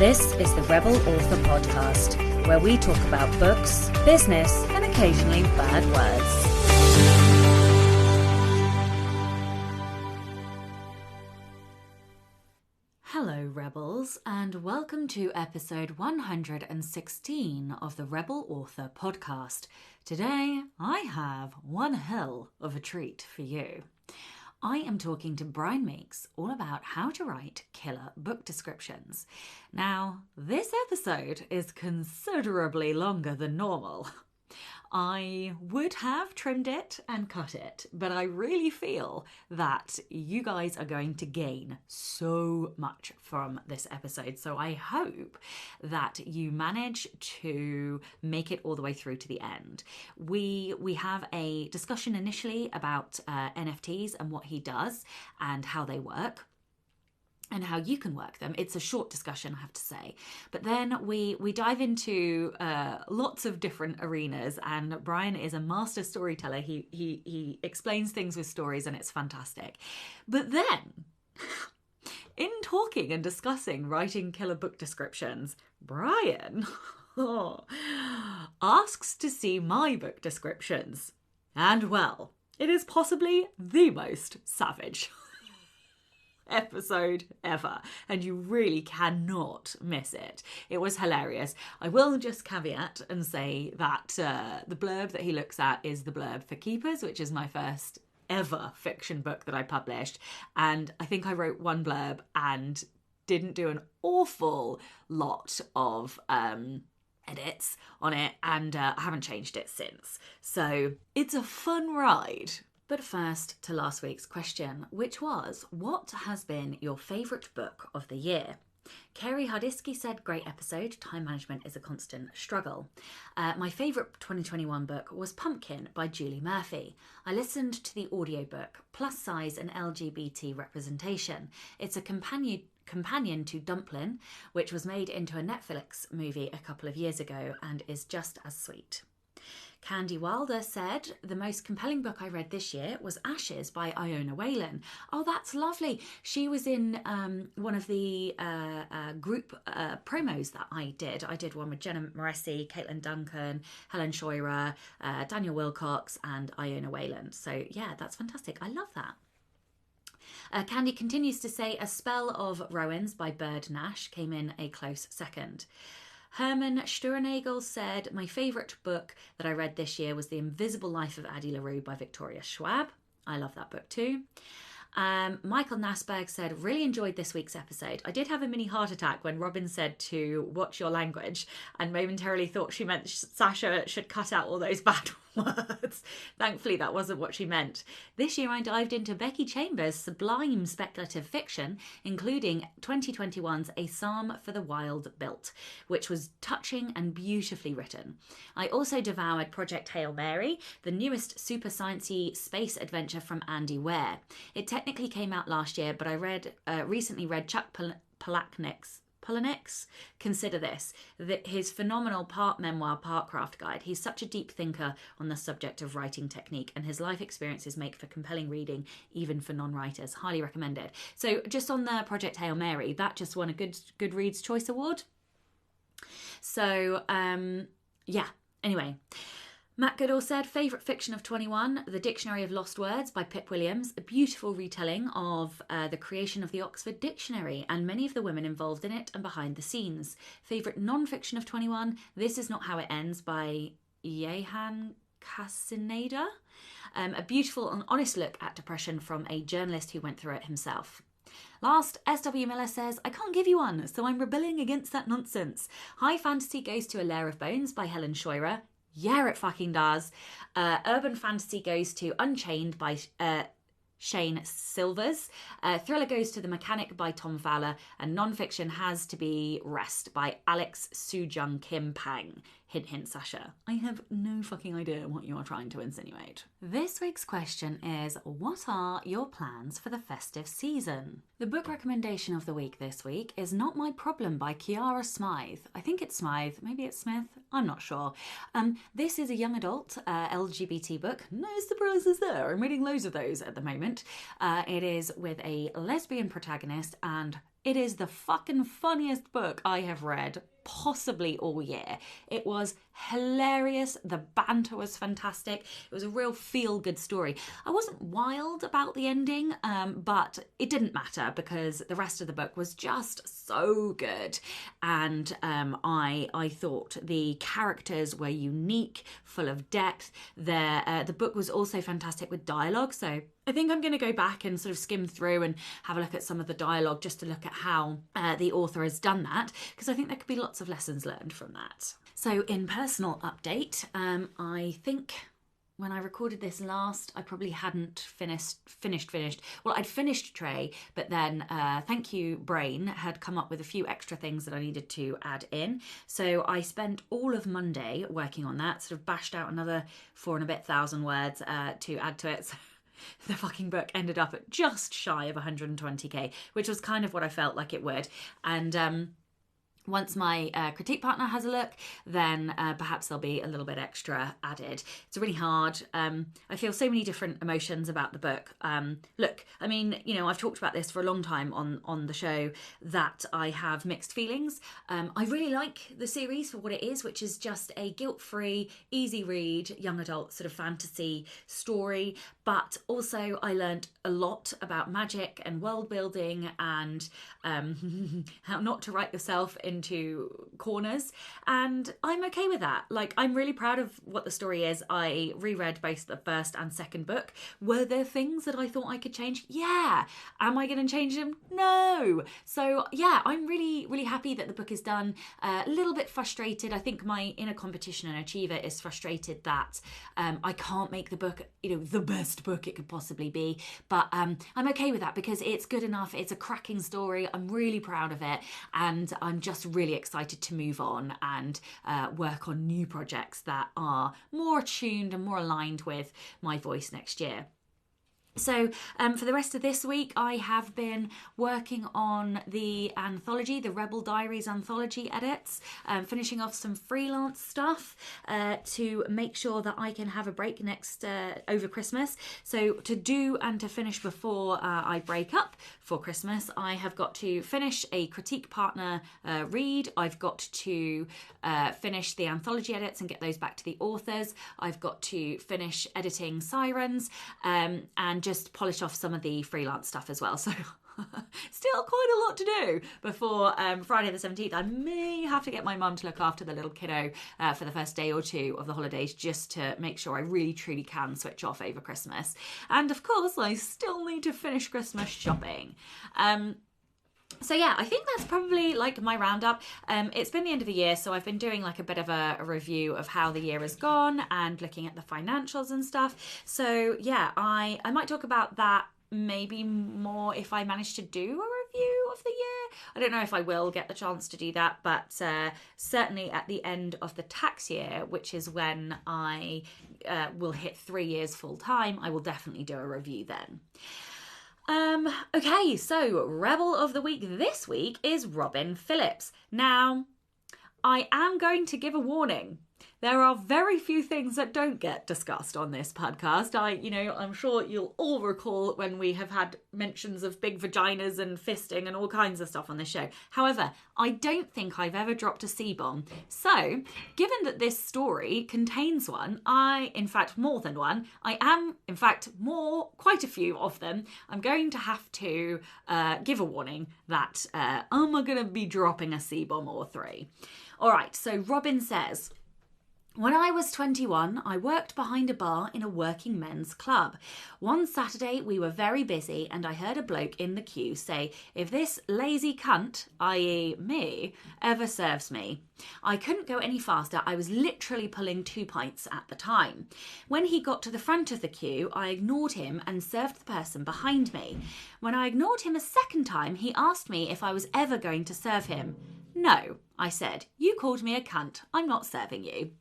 This is the Rebel Author Podcast, where we talk about books, business, and occasionally bad words. Hello, Rebels, and welcome to episode 116 of the Rebel Author Podcast. Today, I have one hell of a treat for you. I am talking to Brian Meeks all about how to write killer book descriptions. Now, this episode is considerably longer than normal. I would have trimmed it and cut it, but I really feel that you guys are going to gain so much from this episode. So I hope that you manage to make it all the way through to the end. We have a discussion initially about NFTs and what he does and how they work, and how you can work them. It's a short discussion, I have to say. But then we dive into lots of different arenas, and Brian is a master storyteller. He explains things with stories, and it's fantastic. But then, in talking and discussing writing killer book descriptions, Brian asks to see my book descriptions. And well, it is possibly the most savage episode ever, and you really cannot miss it. It was hilarious. I will just caveat and say that the blurb that he looks at is the blurb for Keepers, which is my first ever fiction book that I published, and I think I wrote one blurb and didn't do an awful lot of edits on it, and I haven't changed it since. So it's a fun ride. But first, to last week's question, which was, what has been your favourite book of the year? Kerry Hardisky said, great episode, time management is a constant struggle. My favourite 2021 book was Pumpkin by Julie Murphy. I listened to the audiobook, Plus Size and LGBT Representation. It's a companion to Dumplin', which was made into a Netflix movie a couple of years ago and is just as sweet. Candy Wilder said, the most compelling book I read this year was Ashes by Iona Whalen. Oh, that's lovely. She was in one of the group promos that I did. I did one with Jenna Moresi, Caitlin Duncan, Helen Scheurer, Daniel Wilcox and Iona Whalen. So yeah, that's fantastic. I love that. Candy continues to say, A Spell of Rowans by Bird Nash came in a close second. Herman Sturenagel said, my favourite book that I read this year was The Invisible Life of Addie LaRue by Victoria Schwab. I love that book too. Michael Nasberg said, really enjoyed this week's episode. I did have a mini heart attack when Robin said to watch your language and momentarily thought she meant Sasha should cut out all those bad words. Thankfully, that wasn't what she meant. This year, I dived into Becky Chambers' sublime speculative fiction, including 2021's A Psalm for the Wild Built, which was touching and beautifully written. I also devoured Project Hail Mary, the newest super sciencey space adventure from Andy Weir. It technically came out last year, but I recently read Chuck Palahniuk's Consider This, his phenomenal part memoir, part craft guide. He's such a deep thinker on the subject of writing technique, and his life experiences make for compelling reading, even for non-writers. Highly recommended. So just on the Project Hail Mary, that just won a Goodreads Choice Award. So, yeah, anyway. Matt Goodall said, favourite fiction of 21, The Dictionary of Lost Words by Pip Williams, a beautiful retelling of the creation of the Oxford Dictionary and many of the women involved in it and behind the scenes. Favourite non-fiction of 21, This Is Not How It Ends by Yehan Casinada, a beautiful and honest look at depression from a journalist who went through it himself. Last, S.W. Miller says, I can't give you one, so I'm rebelling against that nonsense. High fantasy goes to A Lair of Bones by Helen Scheurer. Yeah, it fucking does. Urban fantasy goes to Unchained by Shane Silvers. Thriller goes to The Mechanic by Tom Fowler. And non-fiction has to be Rest by Alex Soo-jung Kim Pang. Hint, hint, Sasha. I have no fucking idea what you are trying to insinuate. This week's question is, what are your plans for the festive season? The book recommendation of the week this week is Not My Problem by Ciara Smyth. I think it's Smyth, maybe it's Smith, I'm not sure. This is a young adult LGBT book. No surprises there. I'm reading loads of those at the moment. It is with a lesbian protagonist and It is the fucking funniest book I have read possibly all year. It was hilarious. The banter was fantastic. It was a real feel-good story. I wasn't wild about the ending, but it didn't matter because the rest of the book was just so good. And I thought the characters were unique, full of depth. The book was also fantastic with dialogue. So I think I'm going to go back and sort of skim through and have a look at some of the dialogue just to look at how the author has done that, because I think there could be lots of lessons learned from that. So in personal update, I think when I recorded this last, I probably hadn't finished. Well, I'd finished Trey, but then Thank You Brain had come up with a few extra things that I needed to add in. So I spent all of Monday working on that, sort of bashed out another 4,000 words to add to it. So the fucking book ended up at just shy of 120k, which was kind of what I felt like it would. And once my critique partner has a look, then perhaps there'll be a little bit extra added. It's really hard. I feel so many different emotions about the book. Look, I mean, you know, I've talked about this for a long time on the show, that I have mixed feelings. I really like the series for what it is, which is just a guilt-free, easy read, young adult sort of fantasy story. But also I learned a lot about magic and world building and how not to write yourself into corners, and I'm okay with that. Like, I'm really proud of what the story is. I reread both the first and second book. Were there things that I thought I could change? Yeah. Am I going to change them? No. So yeah, I'm really happy that the book is done. A little bit frustrated. I think my inner competition and achiever is frustrated that I can't make the book, you know, the best book it could possibly be, but I'm okay with that because it's good enough. It's a cracking story. I'm really proud of it, and I'm just really excited to move on and work on new projects that are more attuned and more aligned with my voice next year. So for the rest of this week, I have been working on the anthology, the Rebel Diaries anthology edits, finishing off some freelance stuff to make sure that I can have a break next over Christmas. So to do and to finish before I break up for Christmas, I have got to finish a critique partner read. I've got to finish the anthology edits and get those back to the authors. I've got to finish editing Sirens and just polish off some of the freelance stuff as well. So still quite a lot to do before Friday the 17th. I may have to get my mum to look after the little kiddo for the first day or two of the holidays, just to make sure I really truly can switch off over Christmas. And of course, I still need to finish Christmas shopping. So yeah, I think that's probably like my roundup. It's been the end of the year, so I've been doing like a bit of a review of how the year has gone and looking at the financials and stuff. So yeah, I might talk about that maybe more if I manage to do a review of the year. I don't know if I will get the chance to do that, but certainly at the end of the tax year, which is when I will hit 3 years full time, I will definitely do a review then. Okay, so Rebel of the Week this week is Robin Phillips. Now, I am going to give a warning. There are very few things that don't get discussed on this podcast. I'm sure you'll all recall when we have had mentions of big vaginas and fisting and all kinds of stuff on this show. However, I don't think I've ever dropped a C-bomb. So, given that this story contains one, more than one, quite a few of them, I'm going to have to give a warning that I'm going to be dropping a C-bomb or three. All right, so Robin says, when I was 21, I worked behind a bar in a working men's club. One Saturday, we were very busy and I heard a bloke in the queue say, if this lazy cunt, i.e. me, ever serves me. I couldn't go any faster. I was literally pulling 2 pints at the time. When he got to the front of the queue, I ignored him and served the person behind me. When I ignored him a second time, he asked me if I was ever going to serve him. No, I said, you called me a cunt. I'm not serving you.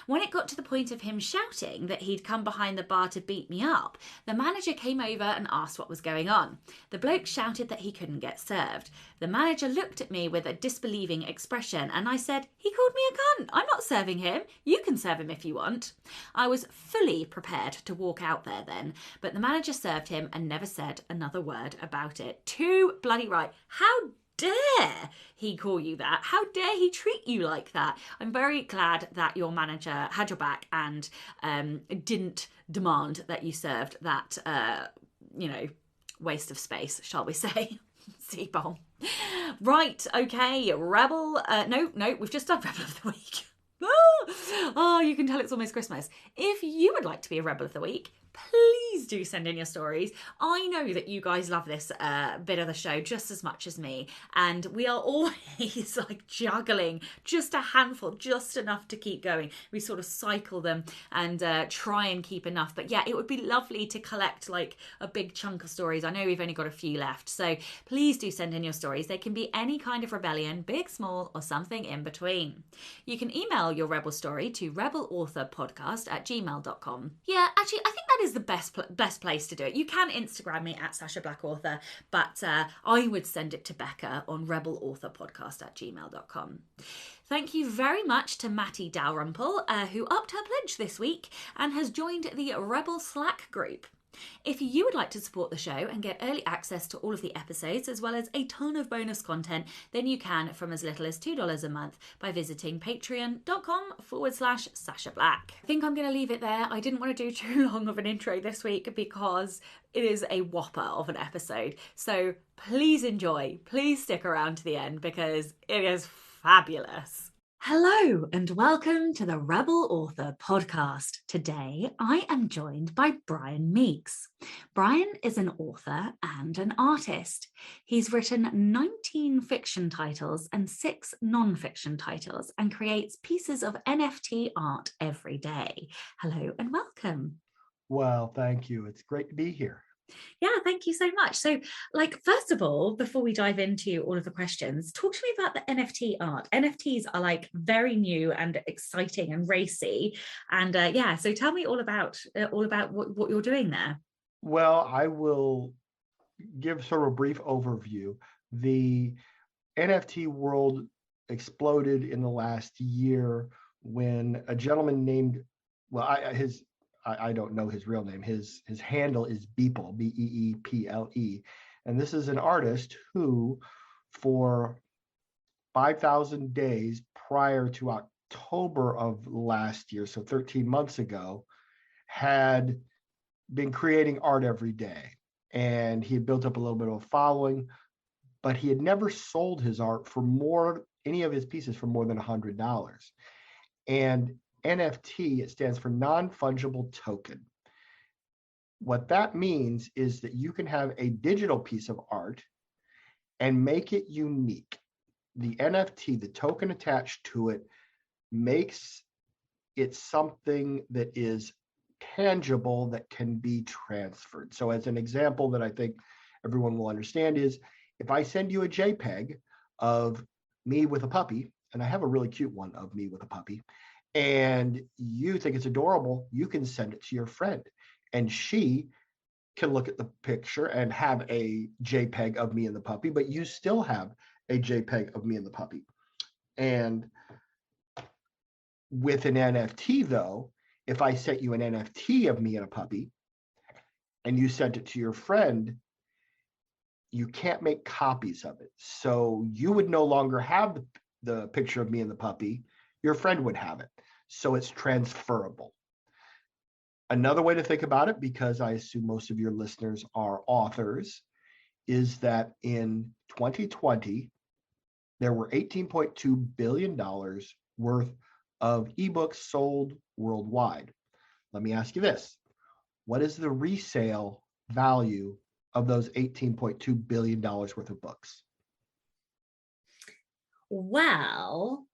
When it got to the point of him shouting that he'd come behind the bar to beat me up, the manager came over and asked what was going on. The bloke shouted that he couldn't get served. The manager looked at me with a disbelieving expression and I said, he called me a cunt. I'm not serving him. You can serve him if you want. I was fully prepared to walk out there then, but the manager served him and never said another word about it. Too bloody right. How dare he call you that? How dare he treat you like that? I'm very glad that your manager had your back and didn't demand that you served that, waste of space, shall we say. C-bomb. Right, okay, Rebel. No, we've just done Rebel of the Week. Oh, you can tell it's almost Christmas. If you would like to be a Rebel of the Week, please do send in your stories. I know that you guys love this bit of the show just as much as me, and we are always like juggling just a handful, just enough to keep going. We sort of cycle them and try and keep enough. But yeah, it would be lovely to collect like a big chunk of stories. I know we've only got a few left, so please do send in your stories. They can be any kind of rebellion, big, small, or something in between. You can email your rebel story to rebelauthorpodcast@gmail.com. Yeah, actually, I think that is the best place to do it. You can Instagram me at Sasha Black Author, but I would send it to Becca on rebelauthorpodcast@gmail.com. Thank you very much to Matty Dalrymple, who upped her pledge this week and has joined the Rebel Slack group. If you would like to support the show and get early access to all of the episodes as well as a ton of bonus content, then you can from as little as $2 a month by visiting patreon.com/Sasha Black. I think I'm going to leave it there. I didn't want to do too long of an intro this week because it is a whopper of an episode. So please enjoy. Please stick around to the end because it is fabulous. Hello and welcome to the Rebel Author podcast. Today I am joined by Brian Meeks. Brian is an author and an artist. He's written 19 fiction titles and 6 non-fiction titles and creates pieces of NFT art every day. Hello and welcome. Well, thank you. It's great to be here. Yeah, thank you so much. So, first of all, before we dive into all of the questions, talk to me about the NFT art. NFTs are very new and exciting and racy. And so tell me all about what you're doing there. Well, I will give sort of a brief overview. The NFT world exploded in the last year when a gentleman named, I don't know his real name. His handle is Beeple, Beeple. And this is an artist who, for 5,000 days prior to October of last year, so 13 months ago, had been creating art every day. And he had built up a little bit of a following, but he had never sold his art for any of his pieces for more than $100. And NFT, it stands for non-fungible token. What that means is that you can have a digital piece of art and make it unique. The NFT, the token attached to it, makes it something that is tangible that can be transferred. So as an example that I think everyone will understand is, if I send you a JPEG of me with a puppy, and I have a really cute one of me with a puppy, and you think it's adorable, you can send it to your friend, and she can look at the picture and have a JPEG of me and the puppy, but you still have a JPEG of me and the puppy. And with an NFT, though, if I sent you an NFT of me and a puppy and you sent it to your friend, you can't make copies of it. So you would no longer have the picture of me and the puppy, your friend would have it. So it's transferable. Another way to think about it, because I assume most of your listeners are authors, is that in 2020, there were $18.2 billion worth of ebooks sold worldwide. Let me ask you this. What is the resale value of those $18.2 billion worth of books? Well,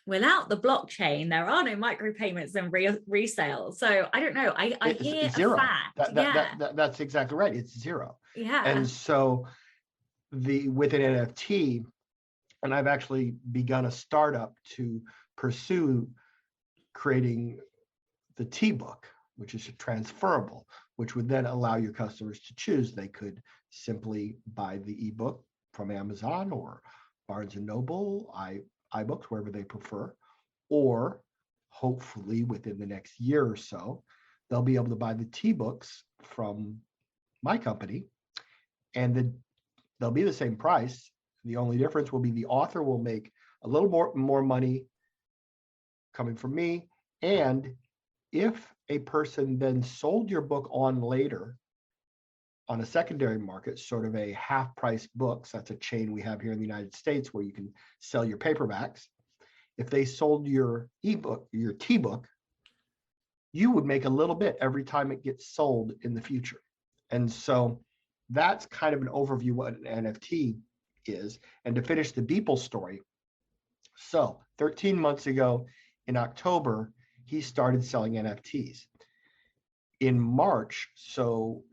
without the blockchain, there are no micropayments and resale. So I don't know. I hear zero. A fact. That's exactly right. It's zero. Yeah. And so with an NFT, and I've actually begun a startup to pursue creating the T-book, which is transferable, which would then allow your customers to choose. They could simply buy the ebook from Amazon or Barnes & Noble, iBooks, wherever they prefer, or hopefully within the next year or so, they'll be able to buy the T-books from my company, and they'll be the same price. The only difference will be the author will make a little more money coming from me. And if a person then sold your book on later on a secondary market, sort of a half price books, that's a chain we have here in the United States where you can sell your paperbacks. If they sold your ebook, your T-book, you would make a little bit every time it gets sold in the future. And so that's kind of an overview what an NFT is. And to finish the Beeple story, so 13 months ago in October, he started selling NFTs. In March, so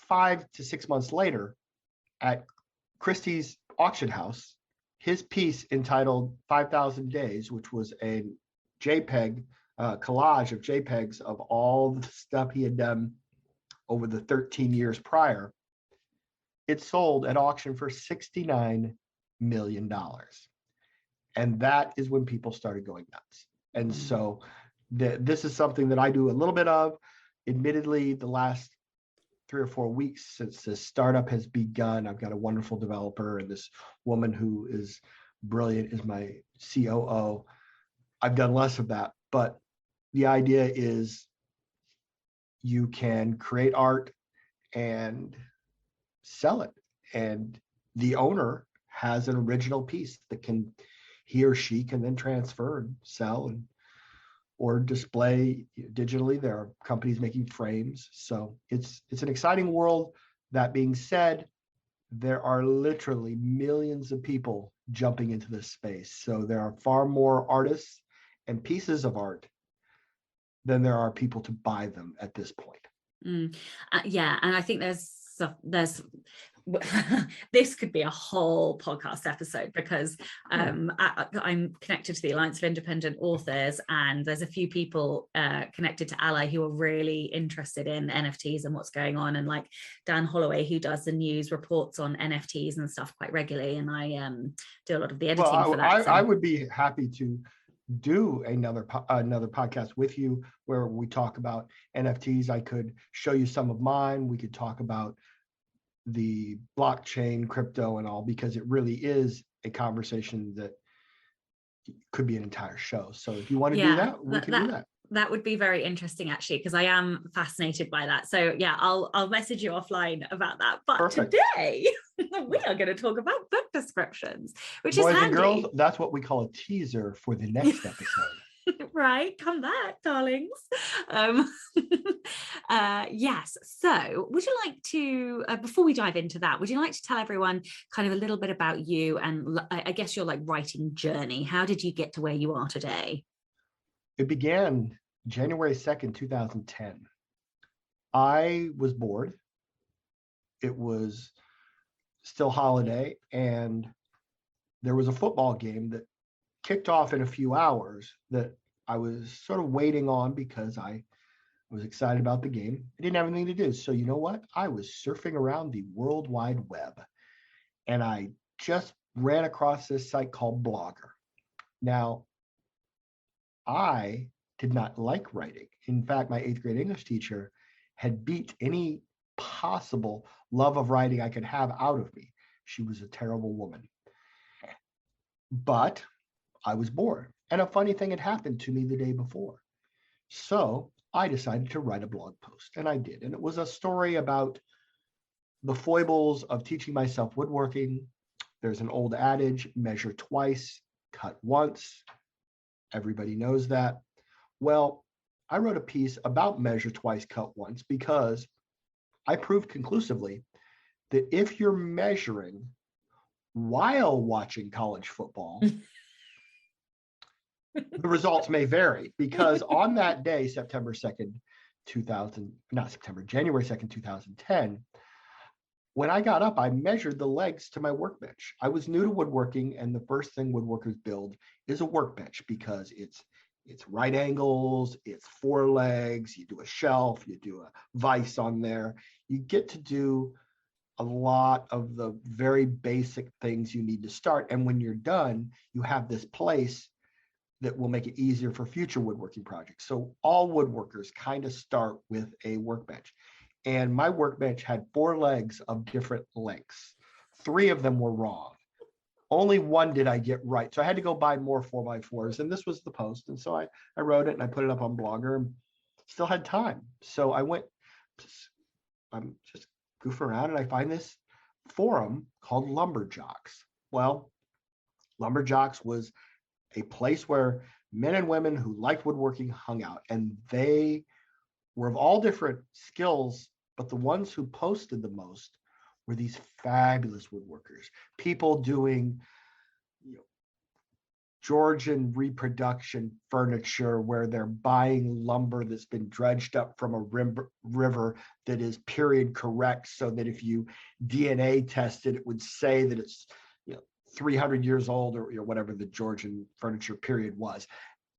5 to 6 months later, at Christie's auction house, his piece entitled 5,000 Days, which was a JPEG collage of JPEGs of all the stuff he had done over the 13 years prior, it sold at auction for $69 million. And that is when people started going nuts. And so this is something that I do a little bit of. Admittedly, the last 3 or 4 weeks since this startup has begun, I've got a wonderful developer, and this woman who is brilliant is my COO. I've done less of that, but the idea is you can create art and sell it, and the owner has an original piece that he or she can then transfer and sell and or display digitally. There are companies making frames. So it's an exciting world. That being said, there are literally millions of people jumping into this space. So there are far more artists and pieces of art than there are people to buy them at this point. Yeah, and I think there's this could be a whole podcast episode because I'm connected to the Alliance of Independent Authors, and there's a few people connected to Ally who are really interested in NFTs and what's going on, and like Dan Holloway, who does the news reports on NFTs and stuff quite regularly, and I do a lot of the editing for that. I would be happy to do another podcast with you where we talk about NFTs. I could show you some of mine. We could talk about the blockchain, crypto, and all, because it really is a conversation that could be an entire show. So if you want to do that, we can do that. That would be very interesting, actually, because I am fascinated by that. So yeah, I'll message you offline about that. But Perfect. Today we are going to talk about book descriptions, which Boys is handy. And girls, that's what we call a teaser for the next episode. Right, come back, darlings. Yes. So would you like to, before we dive into that, would you like to tell everyone kind of a little bit about you and I guess your like writing journey? How did you get to where you are today? It began January 2nd, 2010. I was bored. It was still holiday, and there was a football game that kicked off in a few hours that I was sort of waiting on because I was excited about the game. I didn't have anything to do. So you know what? I was surfing around the World Wide Web, and I just ran across this site called Blogger. Now, I did not like writing. In fact, my 8th grade English teacher had beat any possible love of writing I could have out of me. She was a terrible woman. But I was bored. And a funny thing had happened to me the day before. So I decided to write a blog post, and I did. And it was a story about the foibles of teaching myself woodworking. There's an old adage, measure twice, cut once. Everybody knows that. Well, I wrote a piece about measure twice, cut once, because I proved conclusively that if you're measuring while watching college football, the results may vary, because on that day, January 2nd, 2010, when I got up, I measured the legs to my workbench. I was new to woodworking, and the first thing woodworkers build is a workbench because it's right angles, it's 4 legs, you do a shelf, you do a vise on there. You get to do a lot of the very basic things you need to start. And when you're done, you have this place that will make it easier for future woodworking projects. So all woodworkers kind of start with a workbench. And my workbench had 4 legs of different lengths, 3 of them were wrong. Only 1 did I get right. So I had to go buy more 4x4s, and this was the post. And so I wrote it and I put it up on Blogger and still had time. So I'm just goofing around and I find this forum called Lumberjocks. Well, Lumberjocks was a place where men and women who liked woodworking hung out, and they were of all different skills, but the ones who posted the most were these fabulous woodworkers, people doing Georgian reproduction furniture where they're buying lumber that's been dredged up from a river that is period correct, so that if you DNA tested, it would say that it's 300 years old or whatever the Georgian furniture period was.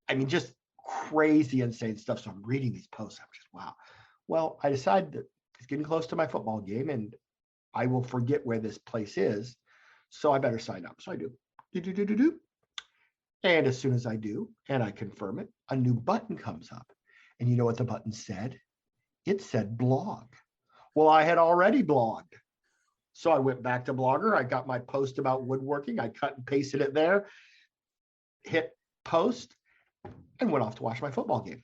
I mean, just crazy, insane stuff. So I'm reading these posts. I'm just, wow. Well, I decided that it's getting close to my football game and I will forget where this place is. So I better sign up. So I do. And as soon as I do, and I confirm it, a new button comes up. And you know what the button said? It said blog. Well, I had already blogged. So I went back to Blogger. I got my post about woodworking. I cut and pasted it there, hit post, and went off to watch my football game.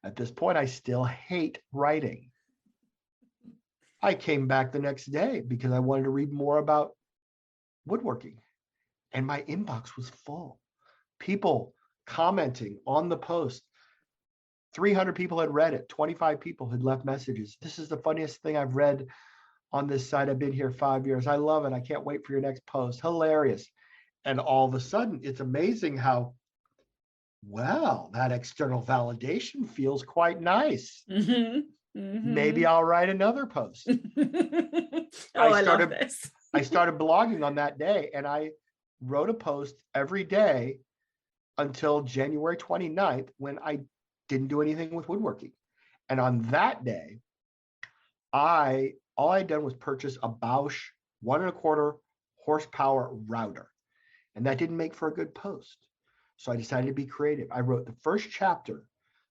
At this point, I still hate writing. I came back the next day because I wanted to read more about woodworking. And my inbox was full. People commenting on the post. 300 people had read it. 25 people had left messages. This is the funniest thing I've read on this site. I've been here 5 years. I love it. I can't wait for your next post. Hilarious. And all of a sudden, it's amazing how, well, that external validation feels quite nice. Mm-hmm. Mm-hmm. Maybe I'll write another post. I love this. I started blogging on that day, and I wrote a post every day until January 29th, when I didn't do anything with woodworking. And on that day, all I'd done was purchase a Bosch 1.25 horsepower router. And that didn't make for a good post. So I decided to be creative. I wrote the first chapter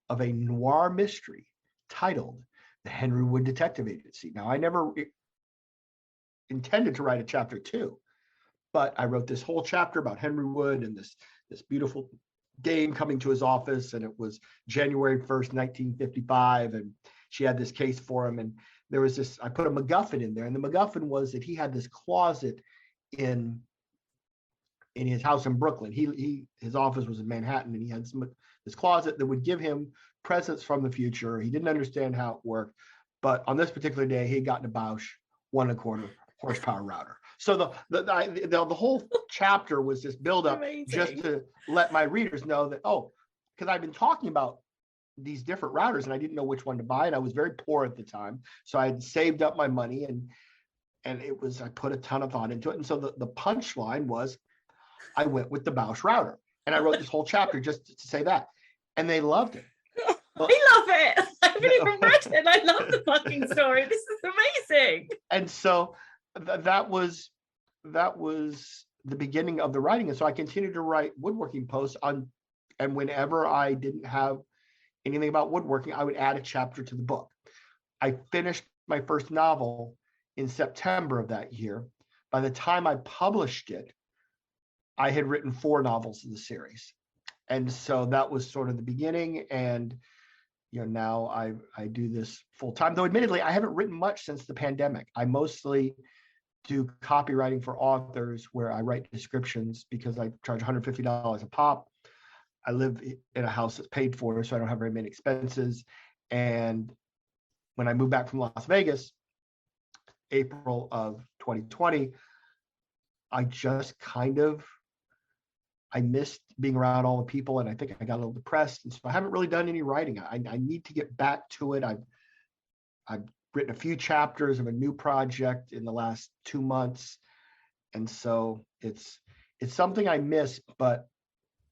of a noir mystery titled The Henry Wood Detective Agency. Now, I never intended to write a chapter 2, but I wrote this whole chapter about Henry Wood and this beautiful dame coming to his office, and it was January 1st, 1955, and she had this case for him, and there was this, I put a MacGuffin in there, and the MacGuffin was that he had this closet in his house in Brooklyn. His office was in Manhattan, and he had this closet that would give him presents from the future. He didn't understand how it worked, but on this particular day, he had gotten a Bosch 1.25 horsepower router. So the whole chapter was this buildup just to let my readers know that, because I've been talking about these different routers and I didn't know which one to buy, and I was very poor at the time, so I had saved up my money and I put a ton of thought into it. And so the punchline was I went with the Bosch router, and I wrote this whole chapter just to say that, and they loved it. Well, I love it. I haven't even read it. I love the fucking story. This is amazing. And so that was the beginning of the writing. And so I continued to write woodworking posts and whenever I didn't have anything about woodworking, I would add a chapter to the book. I finished my first novel in September of that year. By the time I published it, I had written 4 novels in the series. And so that was sort of the beginning. And now I do this full time, though admittedly, I haven't written much since the pandemic. I mostly do copywriting for authors where I write descriptions because I charge $150 a pop. I live in a house that's paid for, so I don't have very many expenses. And when I moved back from Las Vegas, April of 2020, I just I missed being around all the people, and I think I got a little depressed. And so I haven't really done any writing. I need to get back to it. I've written a few chapters of a new project in the last 2 months. And so it's something I miss, but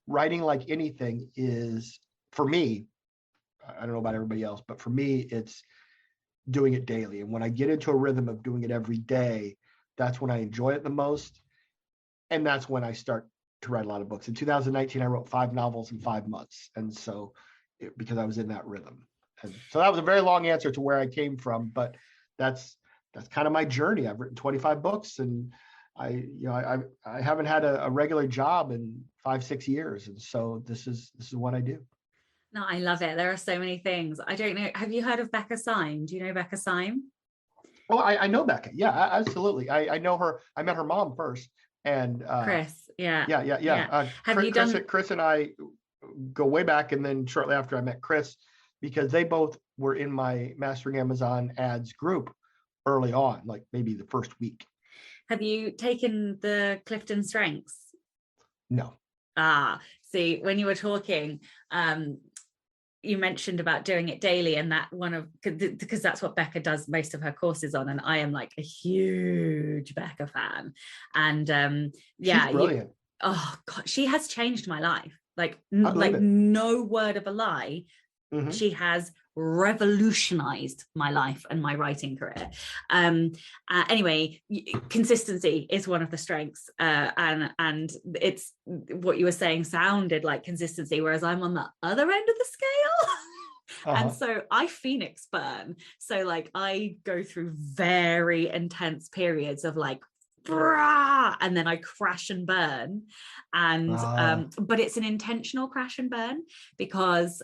writing, like anything, is, for me, I don't know about everybody else, but for me, it's doing it daily. And when I get into a rhythm of doing it every day, that's when I enjoy it the most. And that's when I start to write a lot of books. In 2019, I wrote 5 novels in 5 months. And so because I was in that rhythm. And so that was a very long answer to where I came from, but that's kind of my journey. I've written 25 books, and I haven't had a regular job in 5-6 years, and so this is what I do. No, I love it. There are so many things. I don't know. Have you heard of Becca Syme? Do you know Becca Syme? Well, I know Becca. Yeah, absolutely. I know her. I met her mom first, and Chris. Yeah. yeah. Have you done? Chris and I go way back, and then shortly after I met Chris, because they both were in my Mastering Amazon Ads group early on, like maybe the first week. Have you taken the Clifton Strengths? No. See, when you were talking, you mentioned about doing it daily, and that one of, because that's what Becca does most of her courses on, and I am like a huge Becca fan, and She's brilliant. Oh God, she has changed my life. Like it. No word of a lie. Mm-hmm. She has revolutionized my life and my writing career. Anyway, consistency is one of the strengths, and it's what you were saying sounded like consistency, whereas I'm on the other end of the scale. And so I phoenix burn. So like I go through very intense periods of like, and then I crash and burn, and but it's an intentional crash and burn, because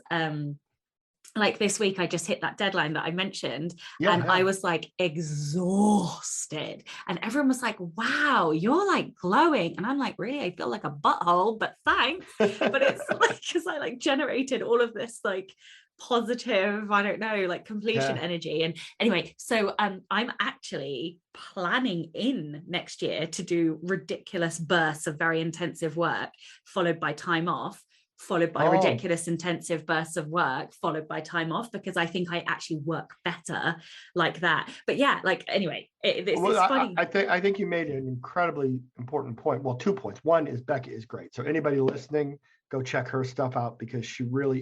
like this week I just hit that deadline that I mentioned, I was like exhausted, and everyone was like, wow, you're like glowing, and I'm like, really, I feel like a butthole, but thanks. But it's like, because I like generated all of this like positive, I don't know, like completion energy. And anyway, so I'm actually planning in next year to do ridiculous bursts of very intensive work, followed by time off, followed by ridiculous intensive bursts of work, followed by time off, because I think I actually work better like that. But yeah, like anyway, it's funny. I think you made an incredibly important point. Well, 2 points. One is Becca is great. So anybody listening, go check her stuff out, because she really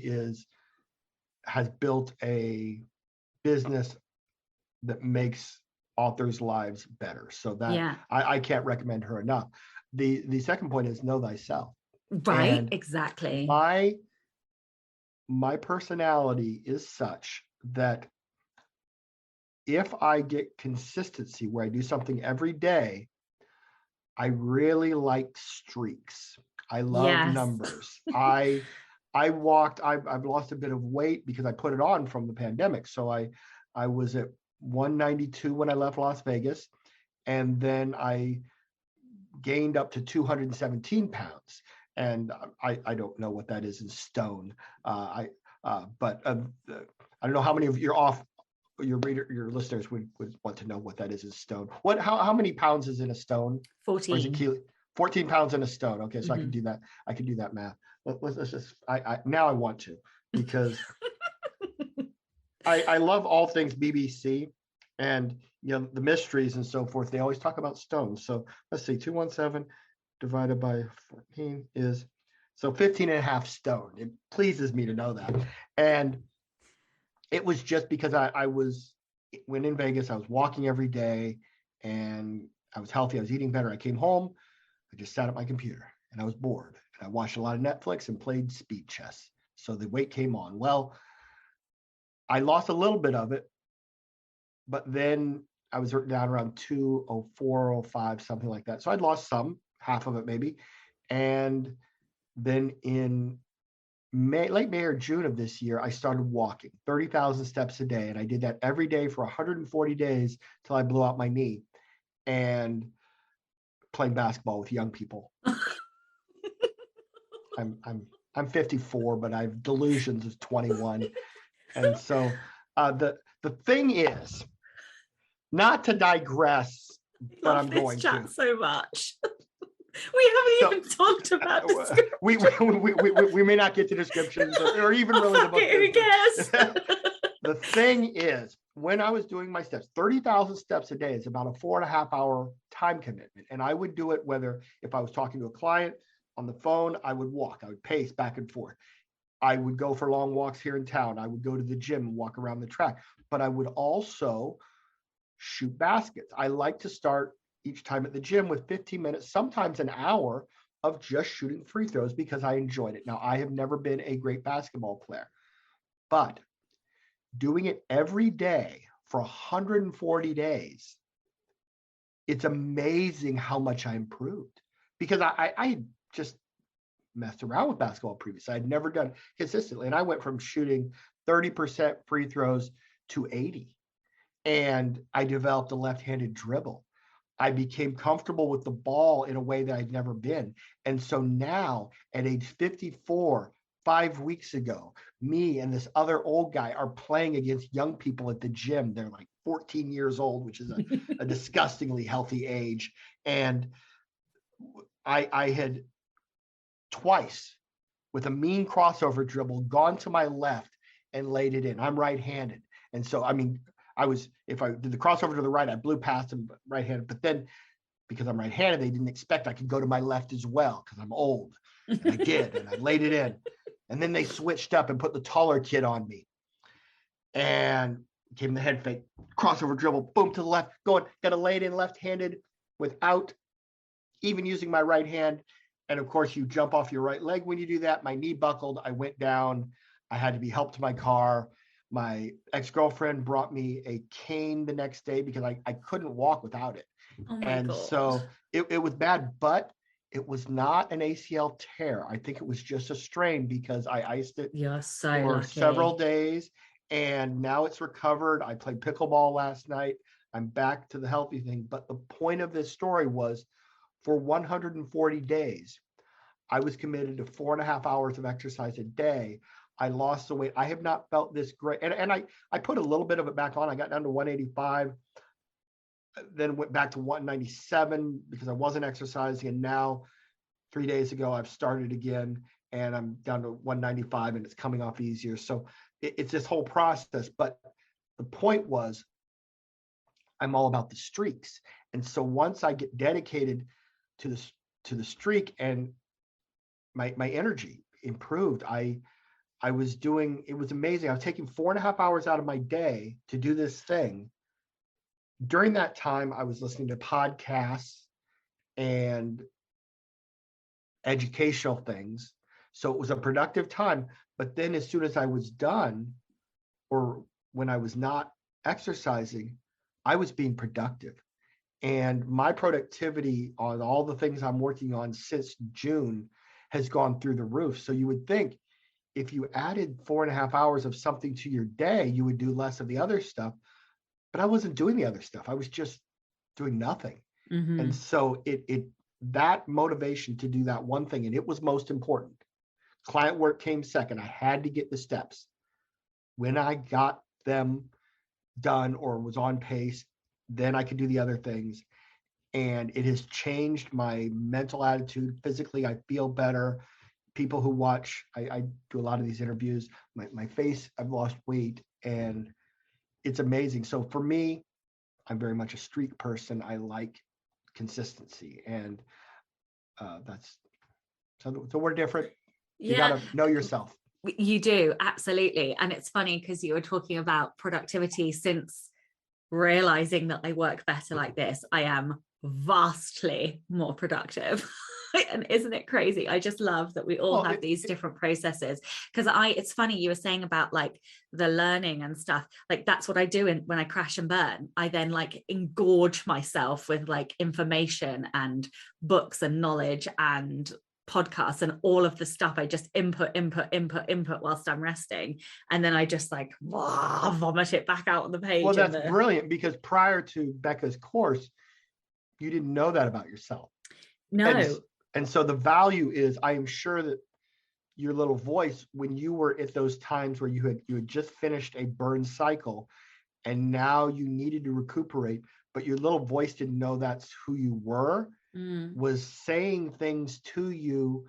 has built a business that makes authors' lives better. So that I can't recommend her enough. The second point is know thyself. Right, and exactly. My personality is such that if I get consistency where I do something every day, I really like streaks. I love numbers. I've lost a bit of weight because I put it on from the pandemic. So I was at 192 when I left Las Vegas, and then I gained up to 217 pounds. And I don't know what that is in stone. But I don't know how many of your listeners would want to know what that is in stone. How many pounds is in a stone? 14. Or is it 14 pounds in a stone. Okay, so I can do that. I can do that math. Let's just. Now I want to, because I love all things BBC, and the mysteries and so forth. They always talk about stones. So let's see, 217 divided by 14 is 15 and a half stone. It pleases me to know that. And it was just because when in Vegas, I was walking every day, and I was healthy. I was eating better. I came home, I just sat at my computer, and I was bored. And I watched a lot of Netflix and played speed chess. So the weight came on. Well, I lost a little bit of it, but then I was down around 204, 05, something like that. So I'd lost some, half of it maybe. And then in late May or June of this year, I started walking 30,000 steps a day. And I did that every day for 140 days till I blew out my knee, and playing basketball with young people. I'm 54, but I have delusions of 21. And so the thing is, not to digress, but I'm going to. So much. We haven't even talked about descriptions. We may not get to descriptions or even really the book. Who cares? The thing is, when I was doing my steps, 30,000 steps a day is about a 4.5 hour time commitment. And I would do it whether if I was talking to a client on the phone, I would walk, I would pace back and forth. I would go for long walks here in town. I would go to the gym and walk around the track, but I would also shoot baskets. I like to start each time at the gym with 15 minutes, sometimes an hour of just shooting free throws, because I enjoyed it. Now, I have never been a great basketball player, but doing it every day for 140 days it's amazing how much I improved, because I just messed around with basketball previously. I'd never done it consistently. And I went from shooting 30% free throws to 80. And I developed a left-handed dribble. I became comfortable with the ball in a way that I'd never been. And so now at age 54, 5 weeks ago, me and this other old guy are playing against young people at the gym. They're like 14 years old, which is a disgustingly healthy age. And I had twice, with a mean crossover dribble, gone to my left and laid it in. I'm right-handed. And so, I mean, if I did the crossover to the right, I blew past him right-handed. But then, because I'm right-handed, they didn't expect I could go to my left as well, because I'm old. And I did, and I laid it in. And then they switched up and put the taller kid on me. And gave him the head fake, crossover dribble, boom, to the left, got to lay it in left-handed without even using my right hand. And of course, you jump off your right leg when you do that. My knee buckled. I went down. I had to be helped to my car. My ex-girlfriend brought me a cane the next day because I couldn't walk without it. Oh my And God. so it was bad, but it was not an ACL tear. I think it was just a strain, because I iced it You're so for lucky. several days, and now it's recovered. I played pickleball last night. I'm back to the healthy thing. But the point of this story was, for 140 days, I was committed to 4.5 hours of exercise a day. I lost the weight. I have not felt this great. And I put a little bit of it back on. I got down to 185, then went back to 197 because I wasn't exercising. And now, 3 days ago, I've started again, and I'm down to 195, and it's coming off easier. So it's this whole process. But the point was, I'm all about the streaks. And so once I get dedicated to the streak, and my energy improved, I was doing, it was amazing. I was taking 4.5 hours out of my day to do this thing. During that time, I was listening to podcasts and educational things. So it was a productive time. But then as soon as I was done, or when I was not exercising, I was being productive. And my productivity on all the things I'm working on since June has gone through the roof. So you would think, if you added 4.5 hours of something to your day, you would do less of the other stuff. But I wasn't doing the other stuff. I was just doing nothing. Mm-hmm. And so that motivation to do that one thing, and it was most important. Client work came second. I had to get the steps. When I got them done or was on pace, then I could do the other things. And it has changed my mental attitude. Physically, I feel better. People who watch, I do a lot of these interviews, my face, I've lost weight, and it's amazing. So for me, I'm very much a streak person. I like consistency, and that's, so we're different. You got to know yourself. You do, absolutely. And it's funny because you were talking about productivity. Since realizing that I work better like this, I am vastly more productive. And isn't it crazy? I just love that we all have these different processes. Because it's funny, you were saying about like the learning and stuff. Like that's what I do when I crash and burn. I then like engorge myself with like information and books and knowledge and podcasts and all of the stuff. I just input whilst I'm resting, and then I just like vomit it back out on the page. Well, that's brilliant, because prior to Becca's course, you didn't know that about yourself. No. And so the value is, I am sure that your little voice, when you were at those times where you had just finished a burn cycle and now you needed to recuperate, but your little voice didn't know that's who you were, was saying things to you.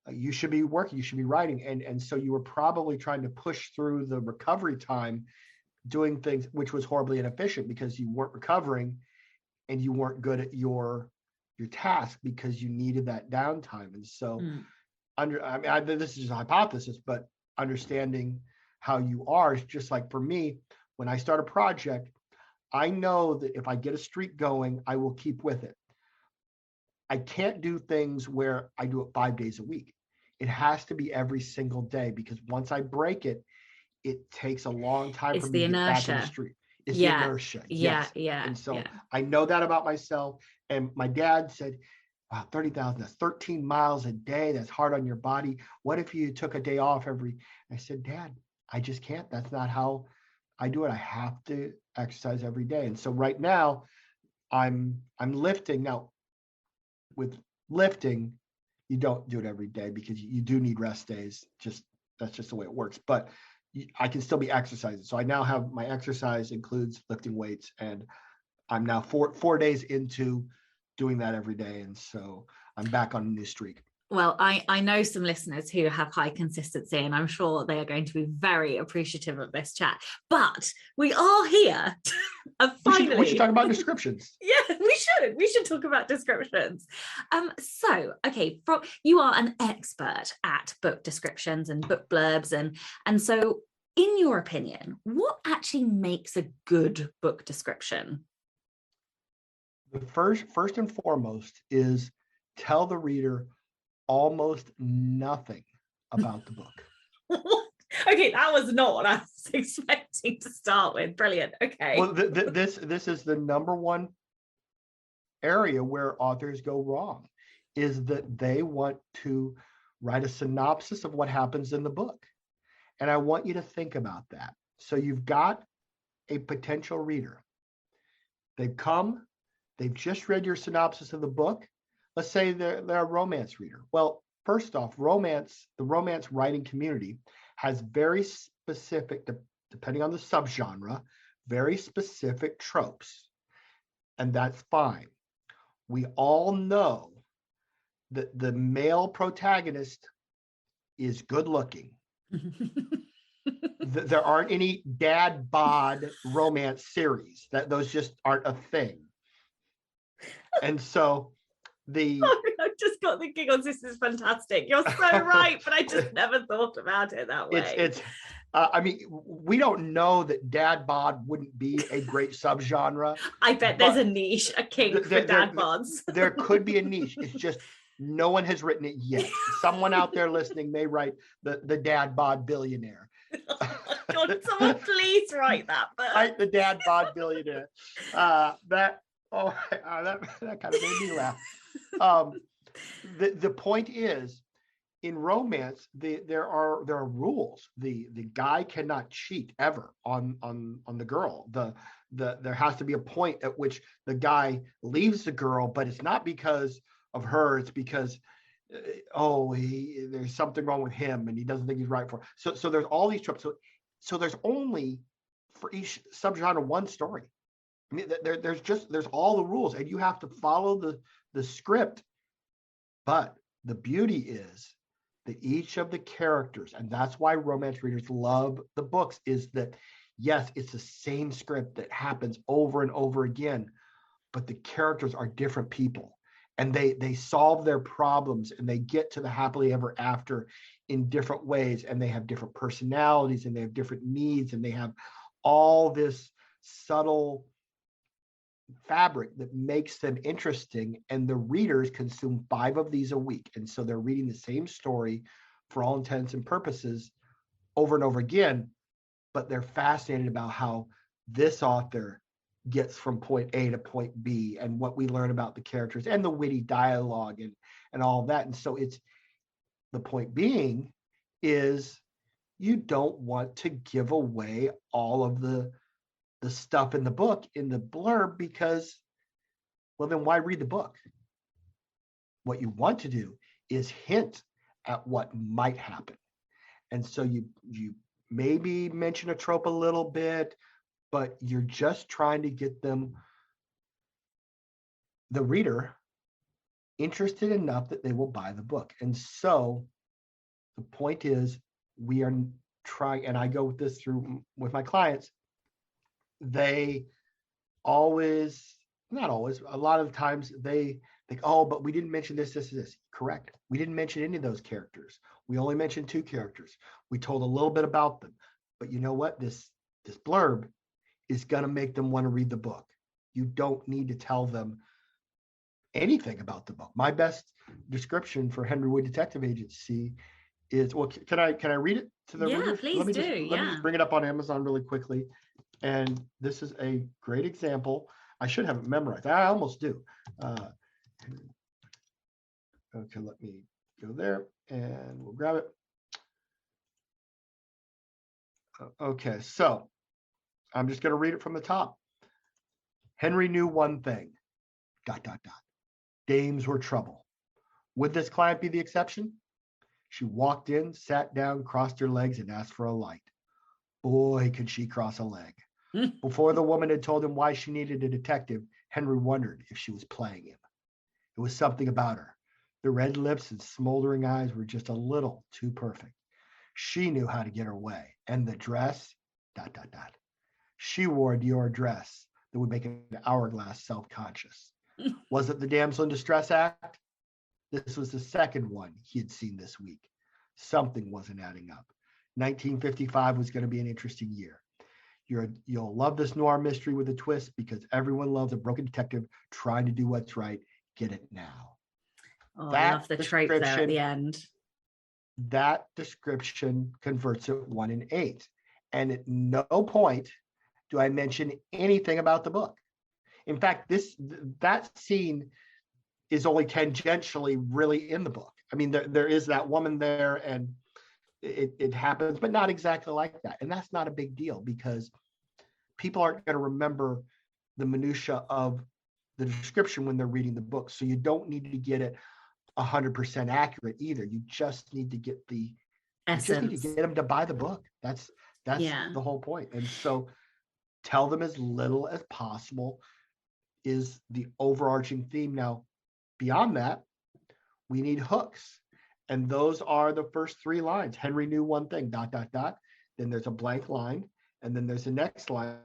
You should be working, you should be writing. And so you were probably trying to push through the recovery time, doing things which was horribly inefficient, because you weren't recovering and you weren't good at your task because you needed that downtime. And so this is just a hypothesis, but understanding how you are is just like, for me, when I start a project, I know that if I get a streak going, I will keep with it. I can't do things where I do it 5 days a week. It has to be every single day, because once I break it, it takes a long time for me to get back in the streak. It's the inertia. Yes. And so I know that about myself. And my dad said, wow, 30,000, that's 13 miles a day. That's hard on your body. What if you took a day off I said, Dad, I just can't. That's not how I do it. I have to exercise every day. And so right now I'm lifting. Now with lifting, you don't do it every day because you do need rest days. That's just the way it works. But I can still be exercising. So I now have my exercise includes lifting weights, and I'm now four days into doing that every day. And so I'm back on a new streak. Well, I know some listeners who have high consistency, and I'm sure they are going to be very appreciative of this chat. But we are here. And finally, we should talk about descriptions. Yeah, we should talk about descriptions. So, okay, you are an expert at book descriptions and book blurbs, and so in your opinion, what actually makes a good book description? The first and foremost is tell the reader almost nothing about the book. Okay, that was not what I was expecting to start with. Brilliant. Okay. Well, this is the number one area where authors go wrong, is that they want to write a synopsis of what happens in the book. And I want you to think about that. So you've got a potential reader. They've just read your synopsis of the book. Let's say they're a romance reader. Well, first off, the romance writing community has very specific, depending on the subgenre, very specific tropes. And that's fine. We all know that the male protagonist is good looking. There aren't any dad bod romance series. Those just aren't a thing. And so I just got the giggles. This is fantastic. You're so right, but I just never thought about it that way. I mean, we don't know that dad bod wouldn't be a great subgenre. I bet there's a niche, a kink for dad bods. There could be a niche. It's just no one has written it yet. Someone out there listening may write the dad bod billionaire. God, someone please write that. Write the dad bod billionaire. That kind of made me laugh. The point is, in romance, there are rules. The guy cannot cheat ever on the girl. There has to be a point at which the guy leaves the girl, but it's not because of her. It's because there's something wrong with him and he doesn't think he's right for her. So there's all these tropes. So there's only for each subgenre one story. I mean, there's all the rules, and you have to follow the script. But the beauty is that each of the characters, and that's why romance readers love the books, is that yes, it's the same script that happens over and over again, but the characters are different people, and they solve their problems, and they get to the happily ever after in different ways, and they have different personalities, and they have different needs, and they have all this subtle fabric that makes them interesting, and the readers consume 5 of these a week, and so they're reading the same story for all intents and purposes over and over again, but they're fascinated about how this author gets from point A to point B, and what we learn about the characters and the witty dialogue and all of that. And so it's the point being is you don't want to give away all of the stuff in the book in the blurb, because, well, then why read the book? What you want to do is hint at what might happen. And so you maybe mention a trope a little bit, but you're just trying to get the reader interested enough that they will buy the book. And so the point is, we are trying, and I go with this through with my clients, they always, not always, a lot of times they think, oh, but we didn't mention this. Correct. We didn't mention any of those characters. We only mentioned 2 characters. We told a little bit about them. But you know what? This blurb is going to make them want to read the book. You don't need to tell them anything about the book. My best description for Henry Wood Detective Agency is, well, can I read it to the readers? Please Let me just bring it up on Amazon really quickly. And this is a great example. I should have it memorized. I almost do. Okay, let me go there and we'll grab it. Okay, so I'm just going to read it from the top. Henry knew one thing, ... Dames were trouble. Would this client be the exception? She walked in, sat down, crossed her legs, and asked for a light. Boy, could she cross a leg. Before the woman had told him why she needed a detective, Henry wondered if she was playing him. It was something about her. The red lips and smoldering eyes were just a little too perfect. She knew how to get her way. And the dress, ... She wore a Dior dress that would make an hourglass self-conscious. Was it the Damsel in Distress act? This was the second one he had seen this week. Something wasn't adding up. 1955 was going to be an interesting year. You'll love this noir mystery with a twist because everyone loves a broken detective trying to do what's right. Get it now. Oh, I love the trope there at the end. That description converts it 1 in 8. And at no point do I mention anything about the book. In fact, that scene is only tangentially really in the book. I mean, there is that woman there and it happens, but not exactly like that. And that's not a big deal because people aren't going to remember the minutia of the description when they're reading the book. So you don't need to get it 100% accurate either. You just need to get the essence. You just need to get them to buy the book. That's the whole point. And so tell them as little as possible is the overarching theme. Now, beyond that, we need hooks. And those are the first 3 lines. Henry knew one thing, ... Then there's a blank line. And then there's the next line,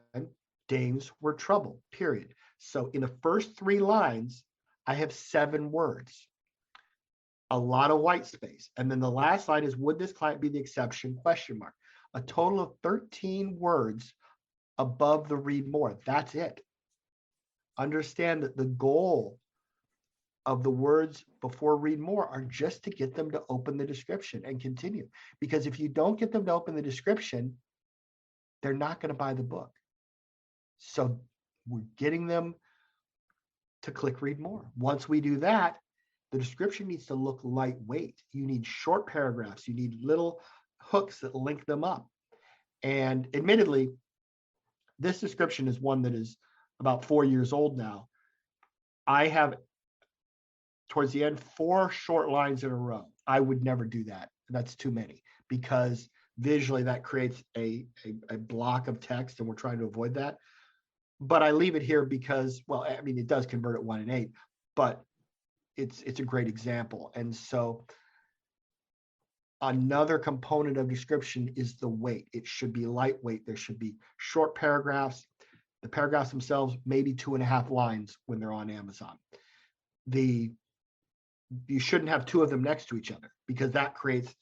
dames were trouble, period. So in the first 3 lines, I have 7 words. A lot of white space. And then the last line is, would this client be the exception? ? A total of 13 words above the read more. That's it. Understand that the goal of the words before read more are just to get them to open the description and continue. Because if you don't get them to open the description, they're not going to buy the book. So we're getting them to click read more. Once we do that, the description needs to look lightweight. You need short paragraphs. You need little hooks that link them up. And admittedly, this description is one that is about 4 years old now. I have, towards the end, 4 short lines in a row. I would never do that. That's too many because visually that creates a block of text and we're trying to avoid that. But I leave it here because, well, I mean, it does convert at 1 in 8, but it's a great example. And so another component of description is the weight. It should be lightweight. There should be short paragraphs. The paragraphs themselves, maybe 2.5 lines when they're on Amazon. You shouldn't have 2 of them next to each other because that creates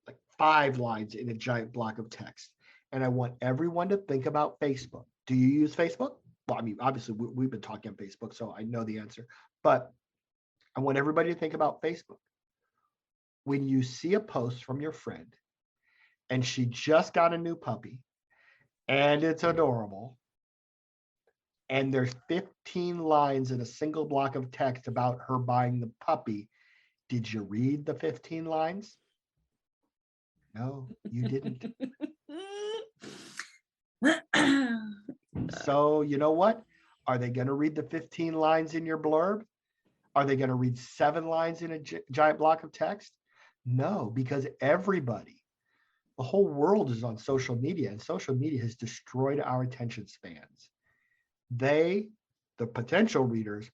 like 5 lines in a giant block of text. And I want everyone to think about Facebook. Do you use Facebook? Well, I mean, obviously we've been talking on Facebook, so I know the answer, but I want everybody to think about Facebook. When you see a post from your friend and she just got a new puppy and it's adorable, and there's 15 lines in a single block of text about her buying the puppy, did you read the 15 lines? No, you didn't. So you know what? Are they going to read the 15 lines in your blurb? Are they going to read 7 lines in a giant block of text? No, because everybody, the whole world is on social media, and social media has destroyed our attention spans. The potential readers,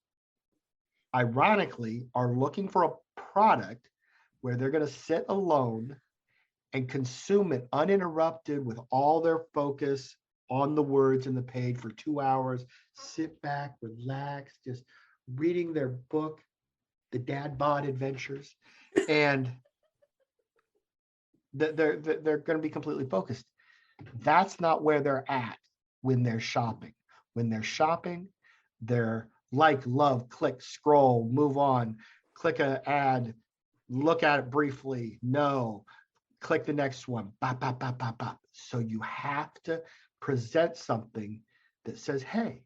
ironically, are looking for a product where they're going to sit alone and consume it uninterrupted with all their focus on the words in the page for 2 hours, sit back, relax, just reading their book, The Dad Bod Adventures, and they're going to be completely focused. That's not where they're at when they're shopping. When they're shopping, they're like, love, click, scroll, move on, click an ad, look at it briefly, no, click the next one, bop, bop, bop, bop, bop. So you have to present something that says, hey,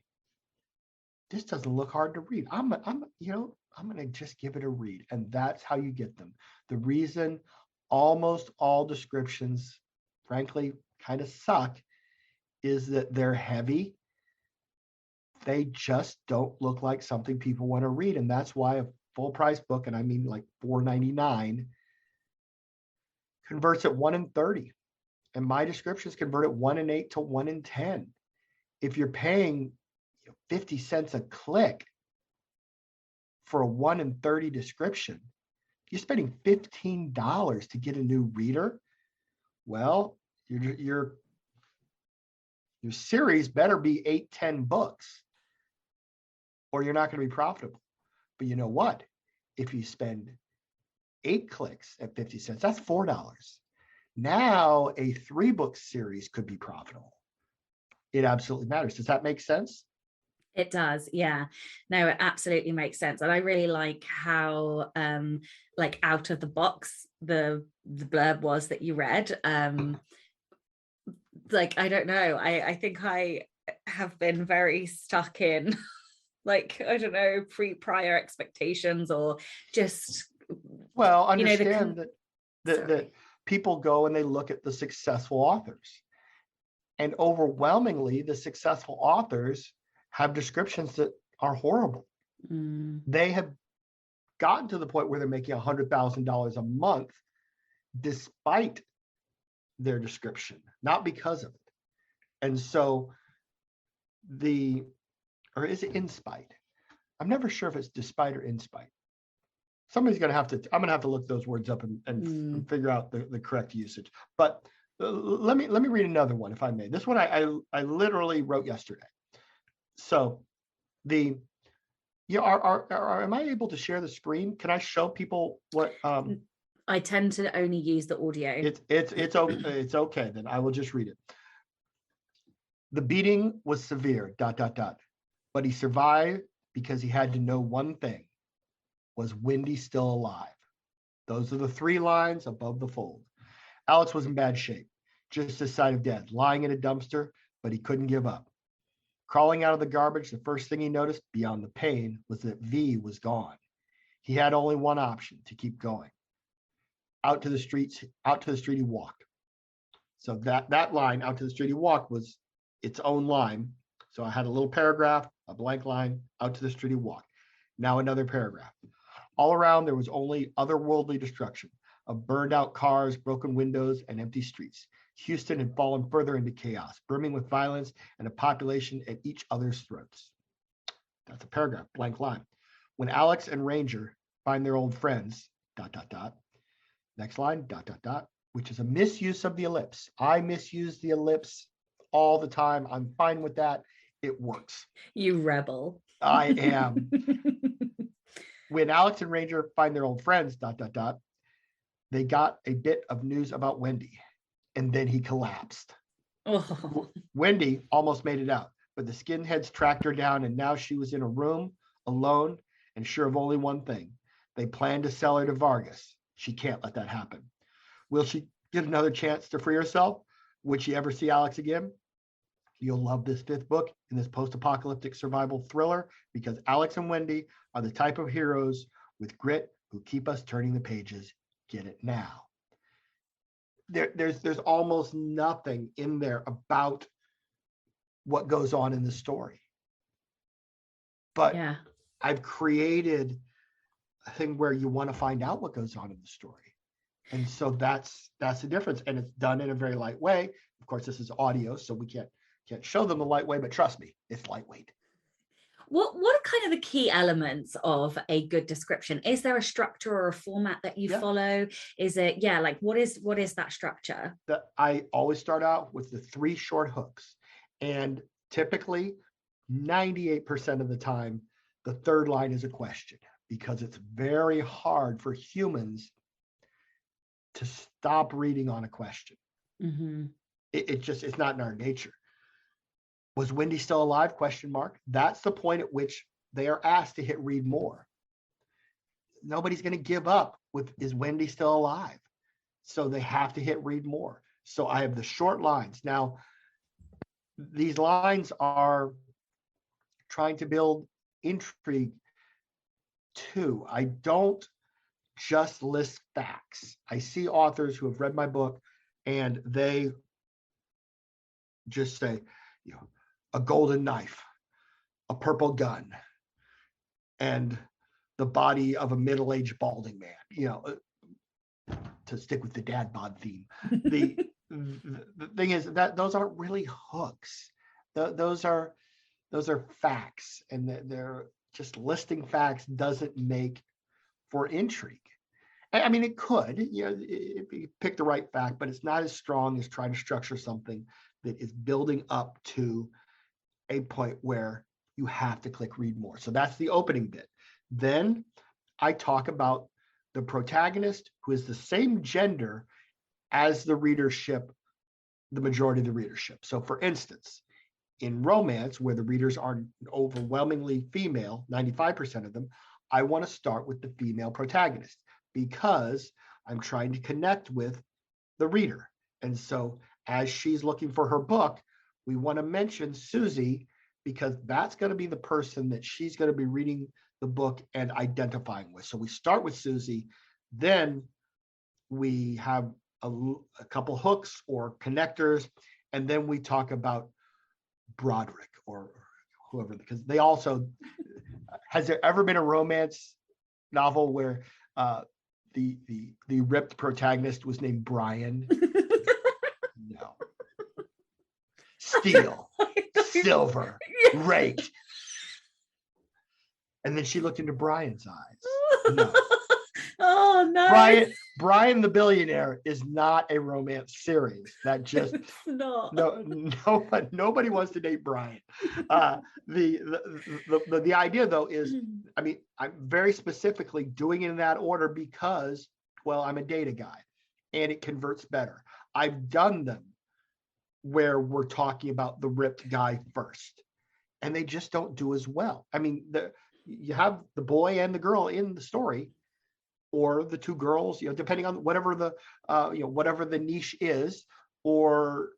this doesn't look hard to read. I'm going to just give it a read. And that's how you get them. The reason almost all descriptions, frankly, kind of suck is that they're heavy. They just don't look like something people want to read. And that's why a full price book, and I mean like $4.99, converts at 1 in 30. And my descriptions convert at 1 in 8 to 1 in 10. If you're paying 50 cents a click for a 1 in 30 description, you're spending $15 to get a new reader. Well, your series better be 8, 10 books, or you're not going to be profitable. But you know what? If you spend 8 clicks at 50 cents, that's $4. Now a 3-book series could be profitable. It absolutely matters. Does that make sense? It does, yeah. No, it absolutely makes sense. And I really like how like out of the box the blurb was that you read. Like, I don't know. I think I have been very stuck in like, I don't know, prior expectations, or just, well, understand that people go and they look at the successful authors. And overwhelmingly, the successful authors have descriptions that are horrible. They have gotten to the point where they're making $100,000 a month despite their description, not because of it. And so or is it in spite? I'm never sure if it's despite or in spite. I'm going to have to look those words up and figure out the correct usage. But let me read another one, if I may. This one I literally wrote yesterday. So am I able to share the screen? Can I show people what? I tend to only use the audio. It's okay. Then I will just read it. The beating was severe. ... But he survived because he had to know one thing: was Wendy still alive? Those are the 3 lines above the fold. Alex was in bad shape, just this side of death, lying in a dumpster, but he couldn't give up. Crawling out of the garbage, the first thing he noticed, beyond the pain, was that V was gone. He had only one option: to keep going. Out to the street he walked. So that line, out to the street he walked, was its own line. So I had a little paragraph, a blank line, out to the street he walked. Now another paragraph. All around there was only otherworldly destruction of burned out cars, broken windows, and empty streets. Houston had fallen further into chaos, brimming with violence and a population at each other's throats. That's a paragraph, blank line. When Alex and Ranger find their old friends, ... Next line, ... which is a misuse of the ellipse. I misuse the ellipse all the time. I'm fine with that. It works. You rebel. I am. When Alex and Ranger find their old friends, ... they got a bit of news about Wendy, and then he collapsed. Oh. Wendy almost made it out, but the skinheads tracked her down, and now she was in a room alone and sure of only one thing: they planned to sell her to Vargas. She can't let that happen. Will she get another chance to free herself? Would she ever see Alex again? You'll love this 5th book in this post-apocalyptic survival thriller, because Alex and Wendy are the type of heroes with grit who keep us turning the pages. Get it now. There's almost nothing in there about what goes on in the story. But yeah, I've created a thing where you want to find out what goes on in the story. And so that's the difference. And it's done in a very light way. Of course, this is audio, so we can't show them the light way, but trust me, it's lightweight. What are kind of the key elements of a good description? Is there a structure or a format that you follow? Is it, like, what is that structure? I always start out with the 3 short hooks. And typically 98% of the time, the 3rd line is a question, because it's very hard for humans to stop reading on a question. Mm-hmm. It's not in our nature. Was Wendy still alive? ? That's the point at which they are asked to hit read more. Nobody's going to give up with, is Wendy still alive? So they have to hit read more. So I have the short lines. Now, these lines are trying to build intrigue too. I don't just list facts. I see authors who have read my book and they just say, a golden knife, a purple gun, and the body of a middle-aged balding man, to stick with the dad bod theme. The thing is that those aren't really hooks. Those are facts, and they're just listing facts doesn't make for intrigue. I mean, it could, if you pick the right fact, but it's not as strong as trying to structure something that is building up to a point where you have to click read more. So that's the opening bit. Then I talk about the protagonist, who is the same gender as the readership, the majority of the readership. So for instance, in romance, where the readers are overwhelmingly female, 95% of them, I want to start with the female protagonist because I'm trying to connect with the reader. And so as she's looking for her book, we want to mention Susie because that's going to be the person that she's going to be reading the book and identifying with. So we start with Susie, then we have a couple hooks or connectors, and then we talk about Broderick or whoever, because they also, has there ever been a romance novel where the ripped protagonist was named Brian? No. Steel, silver, raked. And then she looked into Brian's eyes. No. Oh no. Brian the Billionaire is not a romance series. That just It's not. nobody wants to date Brian. The idea though is, I mean, I'm very specifically doing it in that order because, well, I'm a data guy and it converts better. I've done them where we're talking about the ripped guy first, and they just don't do as well. I mean, you have the boy and the girl in the story, or the two girls, depending on whatever the niche is, or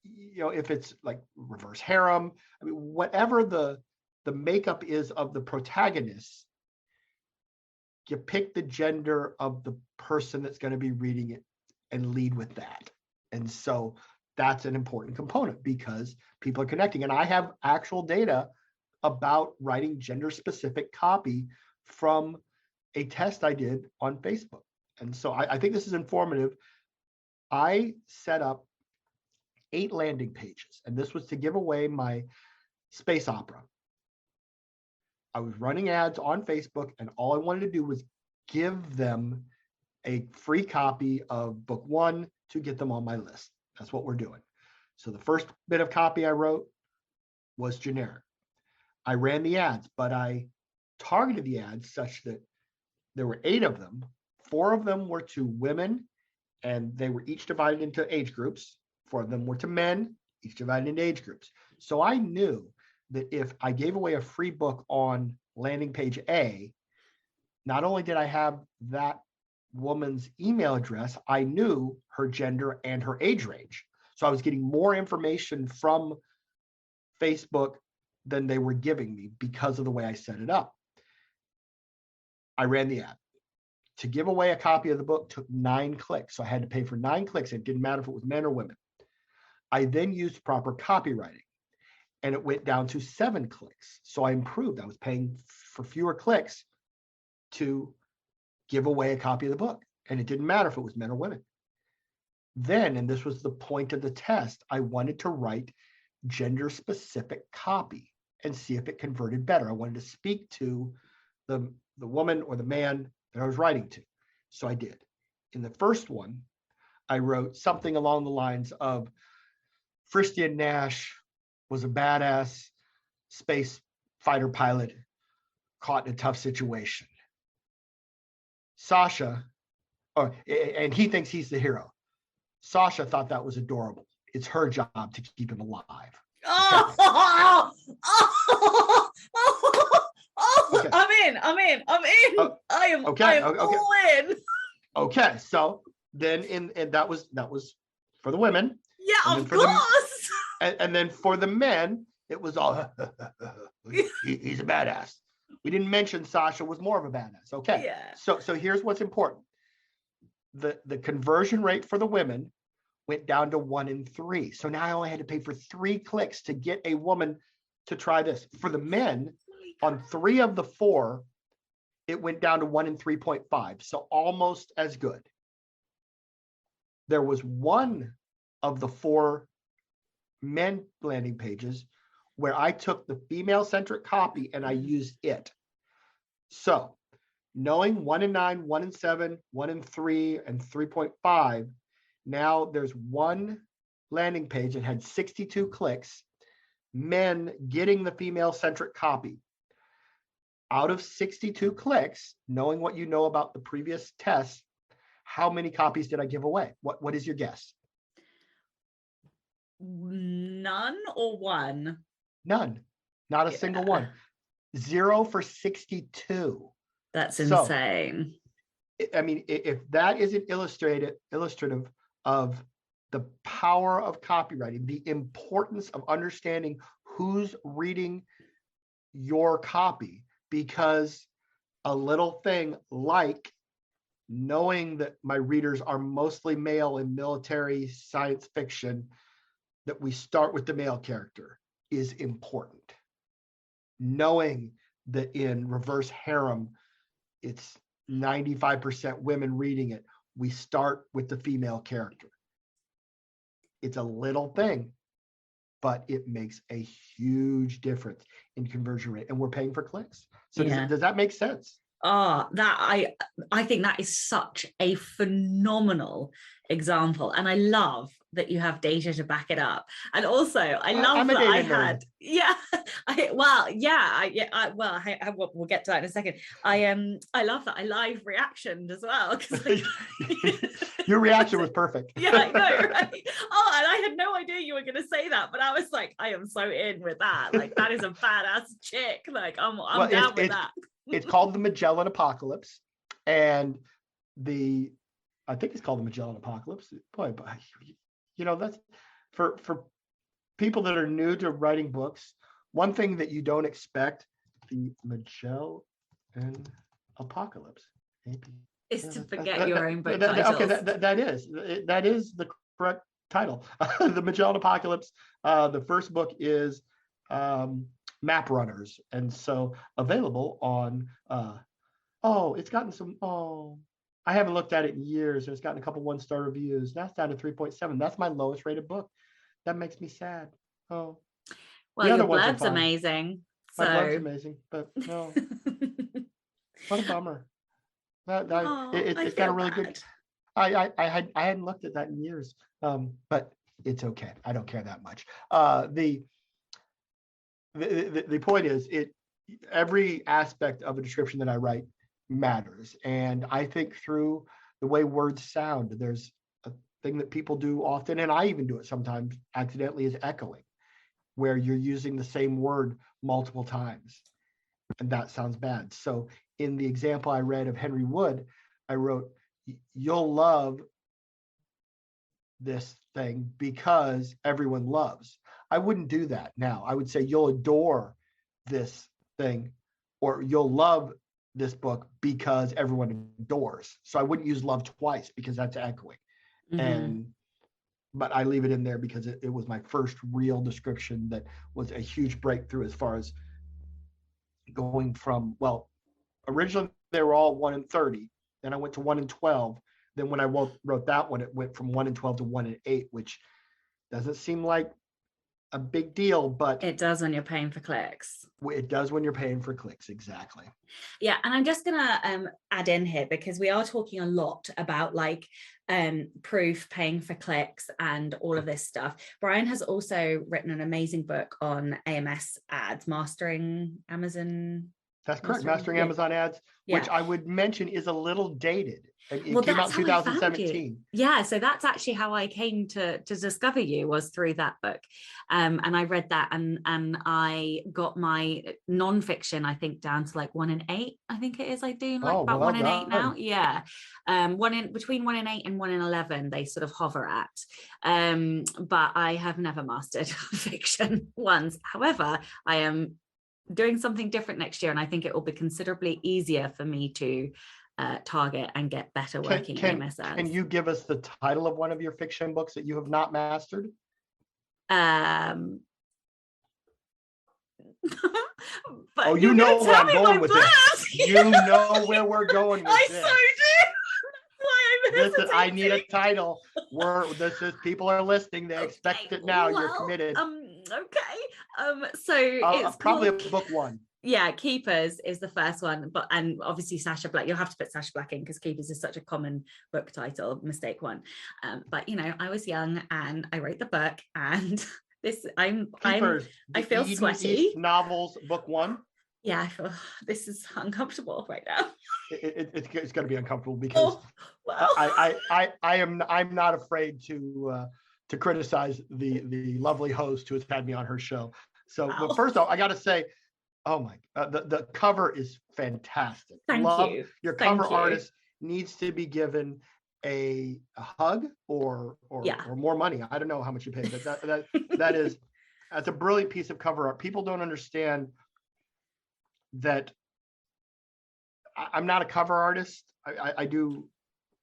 if it's like reverse harem. I mean, whatever the makeup is of the protagonist, you pick the gender of the person that's going to be reading it and lead with that. And so that's an important component because people are connecting. And I have actual data about writing gender specific copy from a test I did on Facebook. And so I think this is informative. I set up 8 landing pages, and this was to give away my space opera. I was running ads on Facebook, and all I wanted to do was give them a free copy of book 1 to get them on my list. That's what we're doing. So the first bit of copy I wrote was generic. I ran the ads, but I targeted the ads such that there were 8 of them. 4 of them were to women, and they were each divided into age groups. 4 of them were to men, each divided into age groups. So I knew that if I gave away a free book on landing page A, not only did I have that woman's email address, I knew her gender and her age range. So I was getting more information from Facebook than they were giving me because of the way I set it up. I ran the ad. To give away a copy of the book took 9 clicks. So I had to pay for 9 clicks. It didn't matter if it was men or women. I then used proper copywriting, and it went down to 7 clicks. So I improved. I was paying for fewer clicks to give away a copy of the book. And it didn't matter if it was men or women. Then, and this was the point of the test, I wanted to write gender specific copy and see if it converted better. I wanted to speak to the woman or the man that I was writing to. So I did. In the first one, I wrote something along the lines of Fristian Nash was a badass space fighter pilot caught in a tough situation. Sasha, and he thinks he's the hero. Sasha thought that was adorable. It's her job to keep him alive. Oh, Okay. I'm in. I am all in. Okay, so then and that was for the women. Yeah, of course. And then for the men, it was all, he's a badass. We didn't mention Sasha was more of a badass. Okay. Yeah. So here's what's important. The conversion rate for the women went down to 1 in 3. So now I only had to pay for 3 clicks to get a woman to try this. For the men, on 3 of the 4, it went down to 1 in 3.5. So almost as good. There was 1 of the 4 men landing pages where I took the female-centric copy and I used it. So knowing 1 in 9, 1 in 7, 1 in 3, and 3.5, now there's 1 landing page that had 62 clicks, men getting the female-centric copy. Out of 62 clicks, knowing what you know about the previous tests, how many copies did I give away? What is your guess? None or 1? None. Not a single one. 0 for 62. That's insane. I mean, if that isn't illustrative of the power of copywriting, the importance of understanding who's reading your copy, because a little thing like knowing that my readers are mostly male in military science fiction, that we start with the male character is important. Knowing that in reverse harem, it's 95% women reading it, we start with the female character. It's a little thing, but it makes a huge difference in conversion rate, and we're paying for clicks. So does that make sense? Oh, that I think that is such a phenomenal example, and I love that you have data to back it up. And also, I love that I had, we'll get to that in a second. I love that I live reactioned as well. Like, your reaction was perfect. Yeah, I know, right? Oh, and I had no idea you were going to say that, but I was like, I am so in with that. Like, that is a badass chick. Like, I'm down with that. It's called the Magellan Apocalypse, and I think it's called the Magellan Apocalypse. Boy, that's for people that are new to writing books. One thing that you don't expect, the Magellan Apocalypse, is to forget your own book titles. Okay, that is the correct title. The Magellan Apocalypse. The first book is Map Runners, and so available on it's gotten some I haven't looked at it in years, and it's gotten a couple 1-star reviews. That's down to 3.7. That's my lowest rated book. That makes me sad. Well, your Blurb's amazing. My Blurb's amazing, but no. What a bummer. It's got a really good. I hadn't looked at that in years, but it's okay. I don't care that much. The point is, every aspect of a description that I write matters, and I think through the way words sound, there's a thing that people do often, and I even do it sometimes accidentally, is echoing, where you're using the same word multiple times, and that sounds bad. So in the example I read of Henry Wood, I wrote, "You'll love this thing because everyone loves." I wouldn't do that now. I would say, "You'll adore this thing," or "You'll love this book because everyone adores." So I wouldn't use love twice, because that's echoing. Mm-hmm. But I leave it in there because it was my first real description that was a huge breakthrough as far as going from, originally they were all 1 in 30. Then I went to 1 in 12. Then when I wrote that one, it went from 1 in 12 to 1 in 8, which doesn't seem like a big deal, but it does when you're paying for clicks. It does when you're paying for clicks, exactly. Yeah, and I'm just gonna add in here, because we are talking a lot about proof, paying for clicks, and all of this stuff. Brian has also written an amazing book on AMS ads, mastering Amazon. That's correct, mastering Amazon ads, which I would mention is a little dated. And it Well, came out that's in how I found you. 2017. Yeah, so that's actually how I came to discover you, was through that book. And I read that, and I got my non-fiction, I think, down to like 1 in 8. I think it is. I do like Oh, about well 1 in 8 now. done. Yeah. Between 1 in 8 and 1 in 11, they sort of hover at. But I have never mastered fiction once. However, I am doing something different next year, and I think it will be considerably easier for me to target and get better working AMS ads. Can you give us the title of one of your fiction books that you have not mastered? But oh, you know where I'm going with this. You know where we're going with this. I so do. Why I'm hesitating. I need a title. People are listening. They expect it now. You're committed. Okay. So it's probably a book one. Yeah, Keepers is the first one, and obviously Sacha Black. You'll have to put Sacha Black in because Keepers is such a common book title, mistake one. But I was young and I wrote the book, and Keepers, I feel Eden sweaty. East novels, book one. Yeah, I feel this is uncomfortable right now. It's going to be uncomfortable because I'm not afraid to criticize the lovely host who has had me on her show. So, but first off, I got to say, oh my, the cover is fantastic. Thank you. Your cover artist needs to be given a hug or more money. I don't know how much you pay, but that's a brilliant piece of cover art. People don't understand that I'm not a cover artist. I do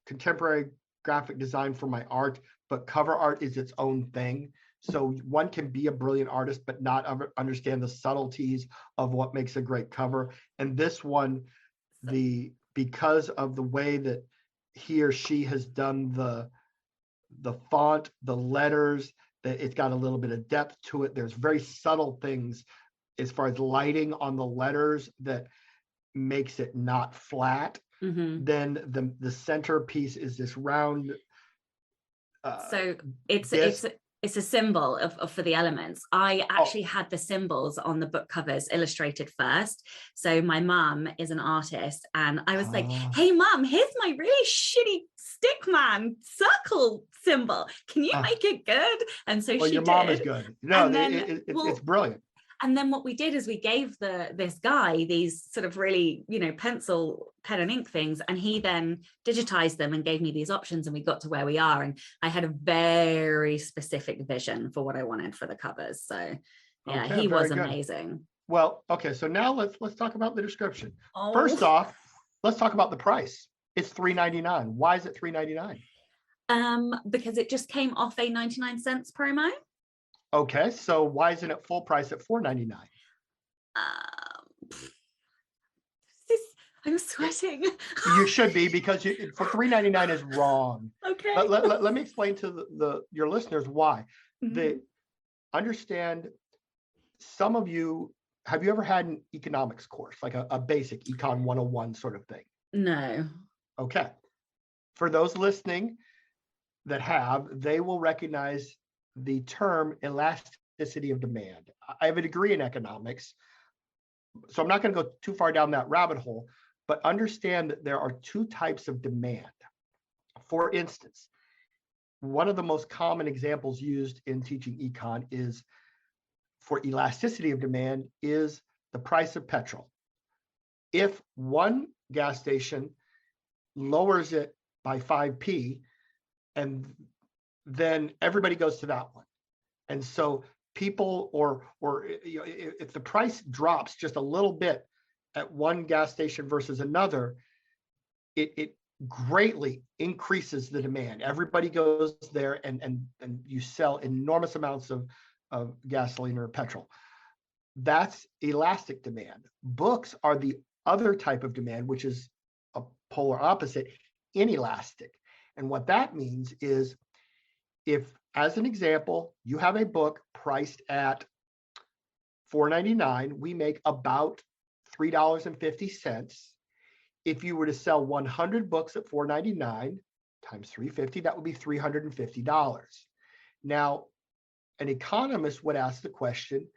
contemporary graphic design for my art, but cover art is its own thing. So one can be a brilliant artist, but not understand the subtleties of what makes a great cover. And this one, because of the way that he or she has done the font, the letters, that it's got a little bit of depth to it. There's very subtle things as far as lighting on the letters that makes it not flat. Mm-hmm. Then the centerpiece is this round. So it's a symbol for the elements. I actually had the symbols on the book covers illustrated first. So my mum is an artist, and I was like, hey mum, here's my really shitty stick man circle symbol. Can you make it good? And so she your did. Mom is good. No, it's brilliant. And then what we did is we gave this guy these sort of really, pencil, pen and ink things, and he then digitized them and gave me these options, and we got to where we are. And I had a very specific vision for what I wanted for the covers. So yeah, he was amazing. Well, okay, so now let's talk about the description. First off, let's talk about the price. It's $3.99. Why is it $3.99? Because it just came off a 99-cent promo. Okay, so why isn't it full price at $4.99? I'm sweating. You should be, because for $3.99 is wrong. Okay. Let me explain to your listeners why. Mm-hmm. They understand. Some of you, have you ever had an economics course, like a basic Econ 101 sort of thing? No. Okay. For those listening that have, they will recognize the term elasticity of demand. I have a degree in economics, so I'm not going to go too far down that rabbit hole, but understand that there are two types of demand. For instance, one of the most common examples used in teaching econ is for elasticity of demand is the price of petrol. If one gas station lowers it by 5p, and then everybody goes to that one. And so people, or if the price drops just a little bit at one gas station versus another, it greatly increases the demand. Everybody goes there, and you sell enormous amounts of gasoline or petrol. That's elastic demand. Books are the other type of demand, which is a polar opposite, inelastic. And what that means is, if, as an example, you have a book priced at $4.99, we make about $3.50. If you were to sell 100 books at $4.99 times $3.50, that would be $350. Now, an economist would ask the question,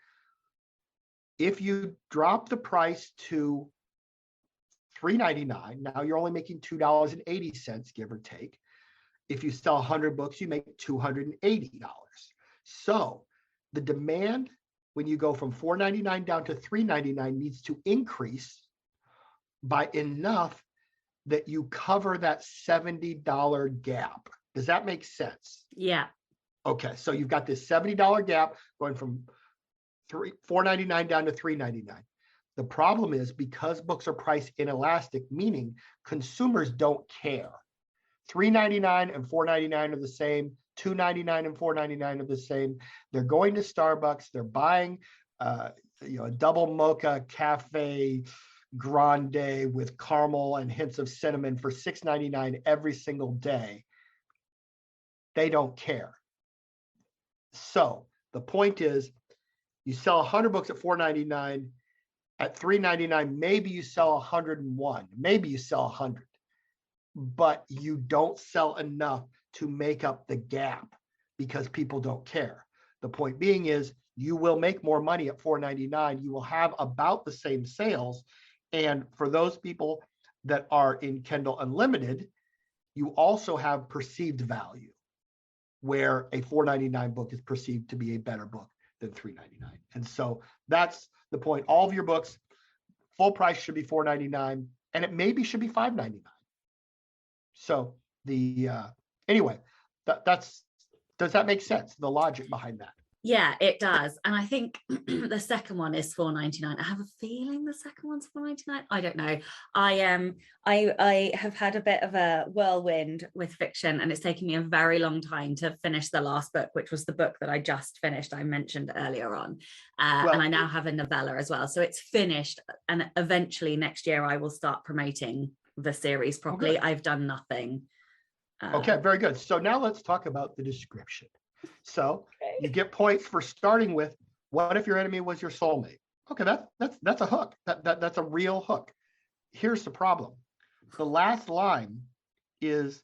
if you drop the price to $3.99. Now you're only making $2.80, give or take. If you sell 100 books, you make $280. So the demand when you go from $4.99 down to $3.99 needs to increase by enough that you cover that $70 gap. Does that make sense? Yeah. Okay, so you've got this $70 gap going from $4.99 down to $3.99. The problem is because books are priced inelastic, meaning consumers don't care. $3.99 and $4.99 are the same. $2.99 and $4.99 are the same. They're going to Starbucks. They're buying, a double mocha cafe grande with caramel and hints of cinnamon for $6.99 every single day. They don't care. So the point is, you sell 100 books at $4.99. At $3.99, maybe you sell 101. Maybe you sell 100. But you don't sell enough to make up the gap because people don't care. The point being is you will make more money at $4.99. You will have about the same sales. And for those people that are in Kindle Unlimited, you also have perceived value, where a $4.99 book is perceived to be a better book than $3.99. And so that's the point. All of your books, full price should be $4.99, and it maybe should be $5.99. So anyway, that's does that make sense? The logic behind that? Yeah, it does. And I think the second one is $4.99. I have a feeling the second one's $4.99. I don't know. I have had a bit of a whirlwind with fiction, and it's taken me a very long time to finish the last book, which was the book that I just finished, I mentioned earlier on. And I now have a novella as well. So it's finished. And eventually next year I will start promoting the series properly. Okay. I've done nothing. Okay, very good. So now let's talk about the description. So you get points for starting with, what if your enemy was your soulmate? Okay, that's a hook. That's a real hook. Here's the problem. The last line is,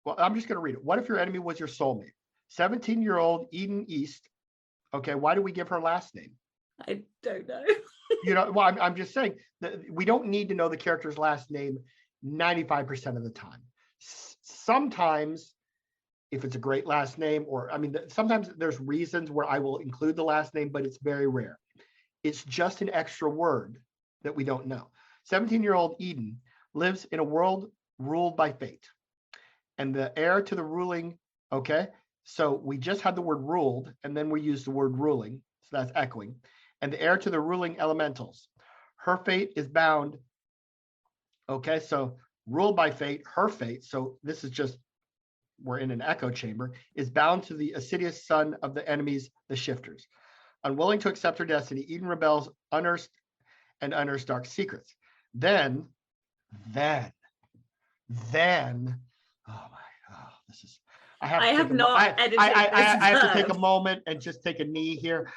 well, I'm just going to read it. What if your enemy was your soulmate? 17-year-old Eden East. Okay, why do we give her last name? I don't know. Well, I'm just saying that we don't need to know the character's last name 95% of the time. Sometimes, if it's a great last name, or sometimes there's reasons where I will include the last name, but it's very rare. It's just an extra word that we don't know. 17-year-old Eden lives in a world ruled by fate. And the heir to the ruling, okay, so we just had the word ruled, and then we used the word ruling, so that's echoing. And the heir to the ruling elementals. Her fate is bound, okay, so ruled by fate, her fate, so this is just, we're in an echo chamber, is bound to the assiduous son of the enemies, the shifters. Unwilling to accept her destiny, Eden rebels, unearths dark secrets. Then, oh this is, I have to take a moment and just take a knee here.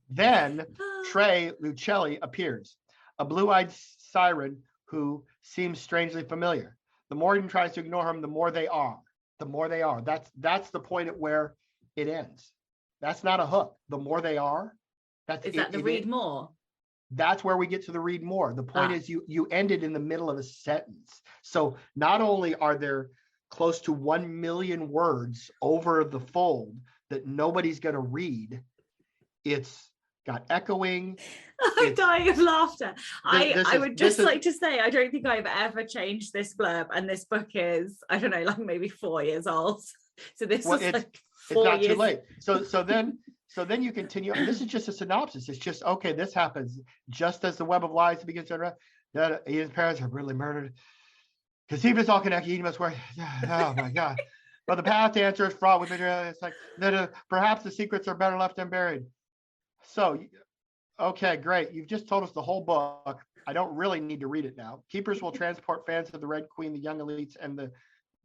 Then Trey Lucelli appears, a blue-eyed siren who seems strangely familiar. The more Eden tries to ignore him, the more they are. The more they are. That's the point at where it ends. That's not a hook. The more they are. Is that the read more? That's where we get to the read more. The point is you ended in the middle of a sentence. So not only are there close to 1 million words over the fold that nobody's going to read, it's got echoing. I'm dying of laughter. I would just like to say, I don't think I've ever changed this blurb, and this book is, I don't know, like maybe 4 years old. So this is like 4 years. It's not too late. So then you continue. And this is just a synopsis. It's just, okay, this happens just as the web of lies begins to that Eden's parents are brutally murdered. Conceived as all connected, Eden must work. Oh my God. But the path to answer is fraught with it's like perhaps the secrets are better left unburied. So, okay, great. You've just told us the whole book. I don't really need to read it now. Keepers will transport fans of the Red Queen, the young elites, and the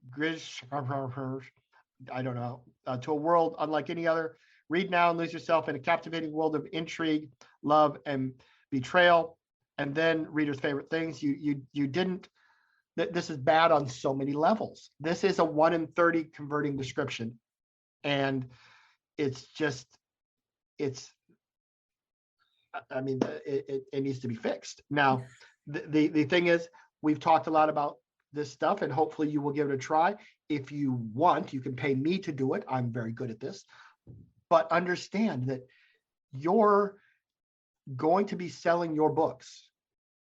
Grish, I don't know, to a world unlike any other. Read now and lose yourself in a captivating world of intrigue, love, and betrayal. And then readers' favorite things. You didn't. This is bad on so many levels. This is a 1 in 30 converting description, and it needs to be fixed. Now, the thing is, we've talked a lot about this stuff, and hopefully you will give it a try. If you want, you can pay me to do it. I'm very good at this. But understand that you're going to be selling your books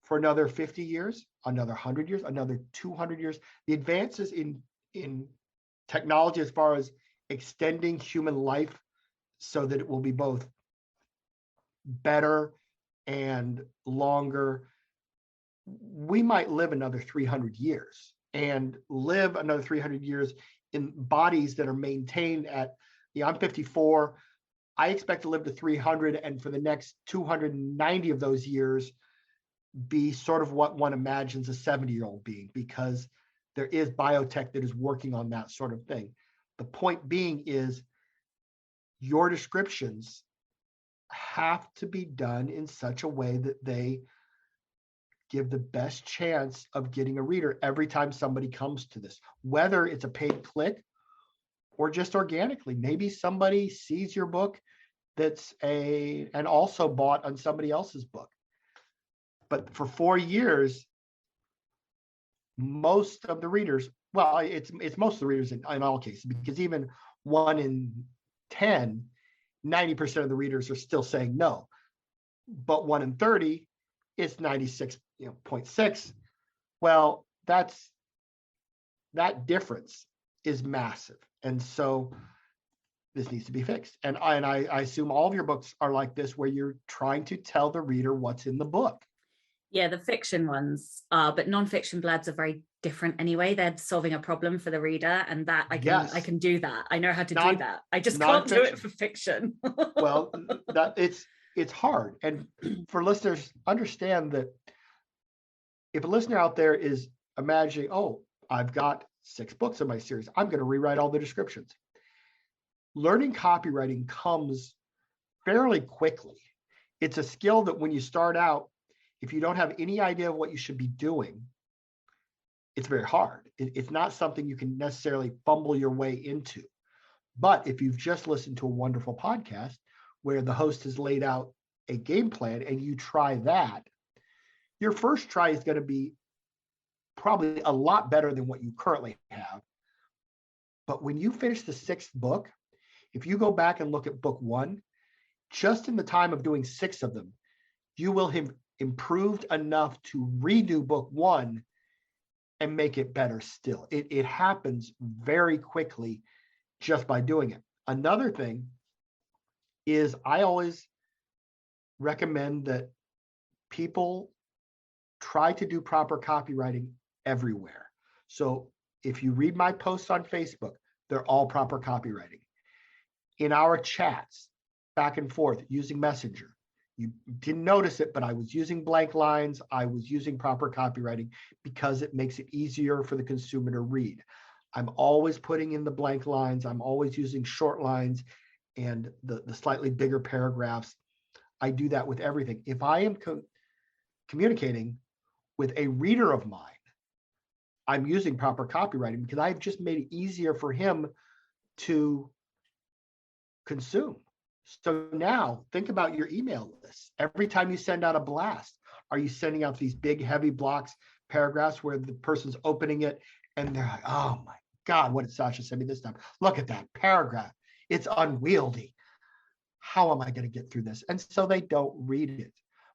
for another 50 years, another 100 years, another 200 years. The advances in technology as far as extending human life so that it will be both better and longer. We might live another 300 years and live another 300 years in bodies that are maintained at, I'm 54. I expect to live to 300, and for the next 290 of those years, be sort of what one imagines a 70-year-old being, because there is biotech that is working on that sort of thing. The point being is your descriptions have to be done in such a way that they give the best chance of getting a reader every time somebody comes to this, whether it's a paid click or just organically. Maybe somebody sees your book and also bought on somebody else's book. But for 4 years, most of the readers, well, it's most of the readers in all cases, because even 1 in 10, 90% of the readers are still saying no. But 1 in 30, it's 96.6. Well, that difference is massive. And so this needs to be fixed. And I assume all of your books are like this, where you're trying to tell the reader what's in the book. Yeah, the fiction ones are, but non-fiction blurbs are very different anyway. They're solving a problem for the reader, and that I can do that. I know how to do that. I just can't do it for fiction. Well, that it's hard. And for listeners, understand that if a listener out there is imagining, oh, I've got 6 books in my series, I'm going to rewrite all the descriptions. Learning copywriting comes fairly quickly. It's a skill that when you start out, if you don't have any idea of what you should be doing, it's very hard. It's not something you can necessarily fumble your way into. But if you've just listened to a wonderful podcast where the host has laid out a game plan and you try that, your first try is going to be probably a lot better than what you currently have. But when you finish the 6th book, if you go back and look at book 1, just in the time of doing 6 of them, you will have improved enough to redo book 1 and make it better still. It happens very quickly just by doing it. Another thing is, I always recommend that people try to do proper copywriting everywhere. So if you read my posts on Facebook, they're all proper copywriting. In our chats, back and forth, using Messenger, you didn't notice it, but I was using blank lines. I was using proper copywriting because it makes it easier for the consumer to read. I'm always putting in the blank lines. I'm always using short lines and the slightly bigger paragraphs. I do that with everything. If I am communicating with a reader of mine, I'm using proper copywriting because I've just made it easier for him to consume. So now think about your email list. Every time you send out a blast, are you sending out these big, heavy blocks, paragraphs where the person's opening it and they're like, oh my God, what did Sasha send me this time? Look at that paragraph. It's unwieldy. How am I going to get through this? And so they don't read it.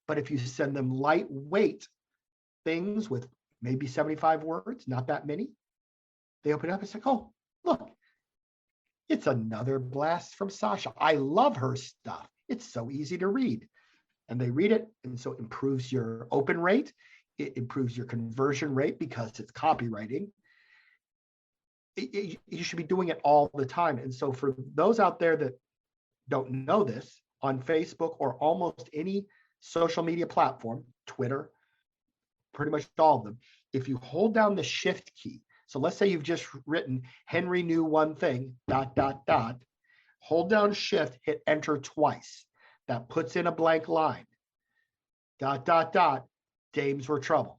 But if you send them lightweight things with maybe 75 words, not that many, they open it up and say, oh, look, it's another blast from Sasha. I love her stuff. It's so easy to read. And they read it, and so it improves your open rate. It improves your conversion rate because it's copywriting. You should be doing it all the time. And so for those out there that don't know this, on Facebook or almost any social media platform, Twitter, pretty much all of them, if you hold down the shift key, so let's say you've just written Henry knew one thing, ... hold down shift, hit enter twice. That puts in a blank line, ... dames were trouble,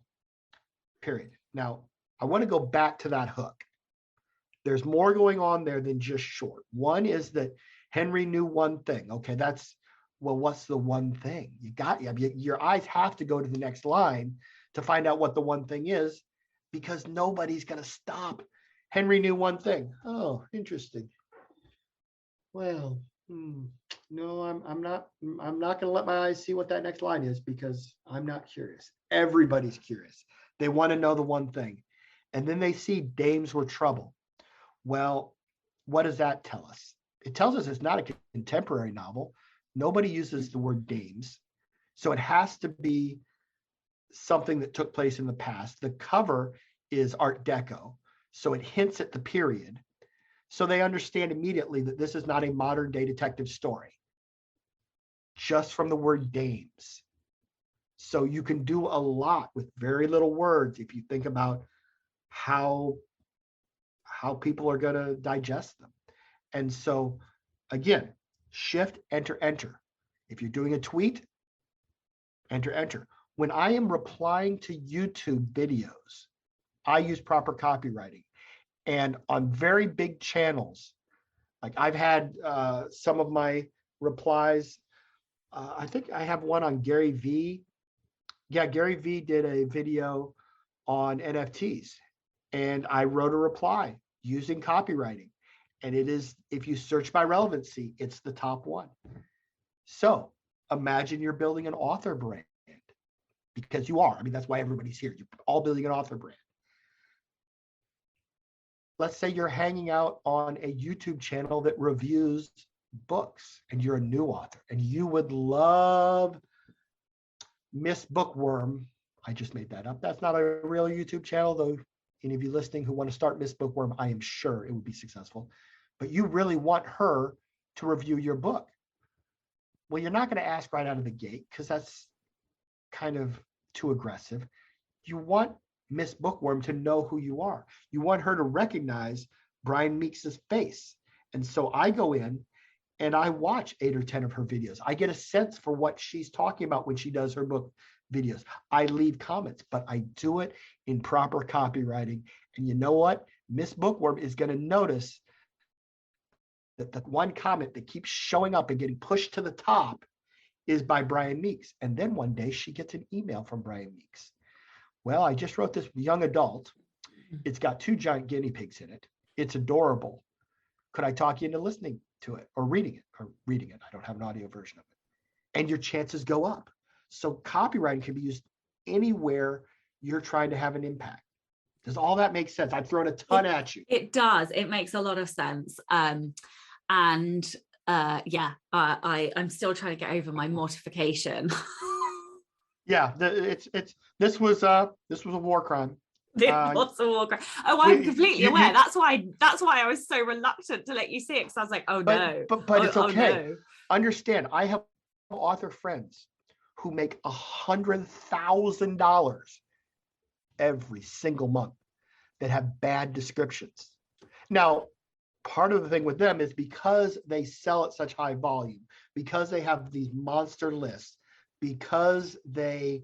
period. Now, I want to go back to that hook. There's more going on there than just short. One is that Henry knew one thing. Okay, that's, well, what's the one thing? Your eyes have to go to the next line to find out what the one thing is, because nobody's going to stop. Henry knew one thing. Oh, interesting. Well, no, I'm not going to let my eyes see what that next line is, because I'm not curious. Everybody's curious. They want to know the one thing. And then they see dames were trouble. Well, what does that tell us? It tells us it's not a contemporary novel. Nobody uses the word dames. So it has to be something that took place in the past. The cover is Art Deco, so it hints at the period. So they understand immediately that this is not a modern day detective story, just from the word dames. So you can do a lot with very little words if you think about how people are going to digest them. And so, again, shift, enter, enter. If you're doing a tweet, enter, enter. When I am replying to YouTube videos, I use proper copywriting. And on very big channels, like I've had some of my replies, I think I have one on Gary V. Yeah, Gary V did a video on NFTs, and I wrote a reply using copywriting. And it is, if you search by relevancy, it's the top one. So imagine you're building an author brand, because you are. I mean, that's why everybody's here. You're all building an author brand. Let's say you're hanging out on a YouTube channel that reviews books, and you're a new author, and you would love Miss Bookworm. I just made that up. That's not a real YouTube channel, though. Any of you listening who want to start Miss Bookworm, I am sure it would be successful. But you really want her to review your book. Well, you're not going to ask right out of the gate, because that's kind of too aggressive. You want Miss Bookworm to know who you are. You want her to recognize Brian Meeks' face. And so I go in and I watch 8 or 10 of her videos. I get a sense for what she's talking about when she does her book videos. I leave comments, but I do it in proper copywriting. And you know what? Miss Bookworm is going to notice that the one comment that keeps showing up and getting pushed to the top is by Brian Meeks. And then one day she gets an email from Brian Meeks. Well, I just wrote this young adult. It's got 2 giant guinea pigs in it. It's adorable. Could I talk you into listening to it or reading it? I don't have an audio version of it. And your chances go up. So copywriting can be used anywhere you're trying to have an impact. Does all that make sense? I've thrown a ton at you. It does. It makes a lot of sense. I'm still trying to get over my mortification. Yeah, this was a war crime. It was a war crime. Oh, I'm completely aware. That's why I was so reluctant to let you see it, because I was like, no. But it's okay. No. Understand, I have author friends who make $100,000 every single month that have bad descriptions. Now, part of the thing with them is because they sell at such high volume, because they have these monster lists, because they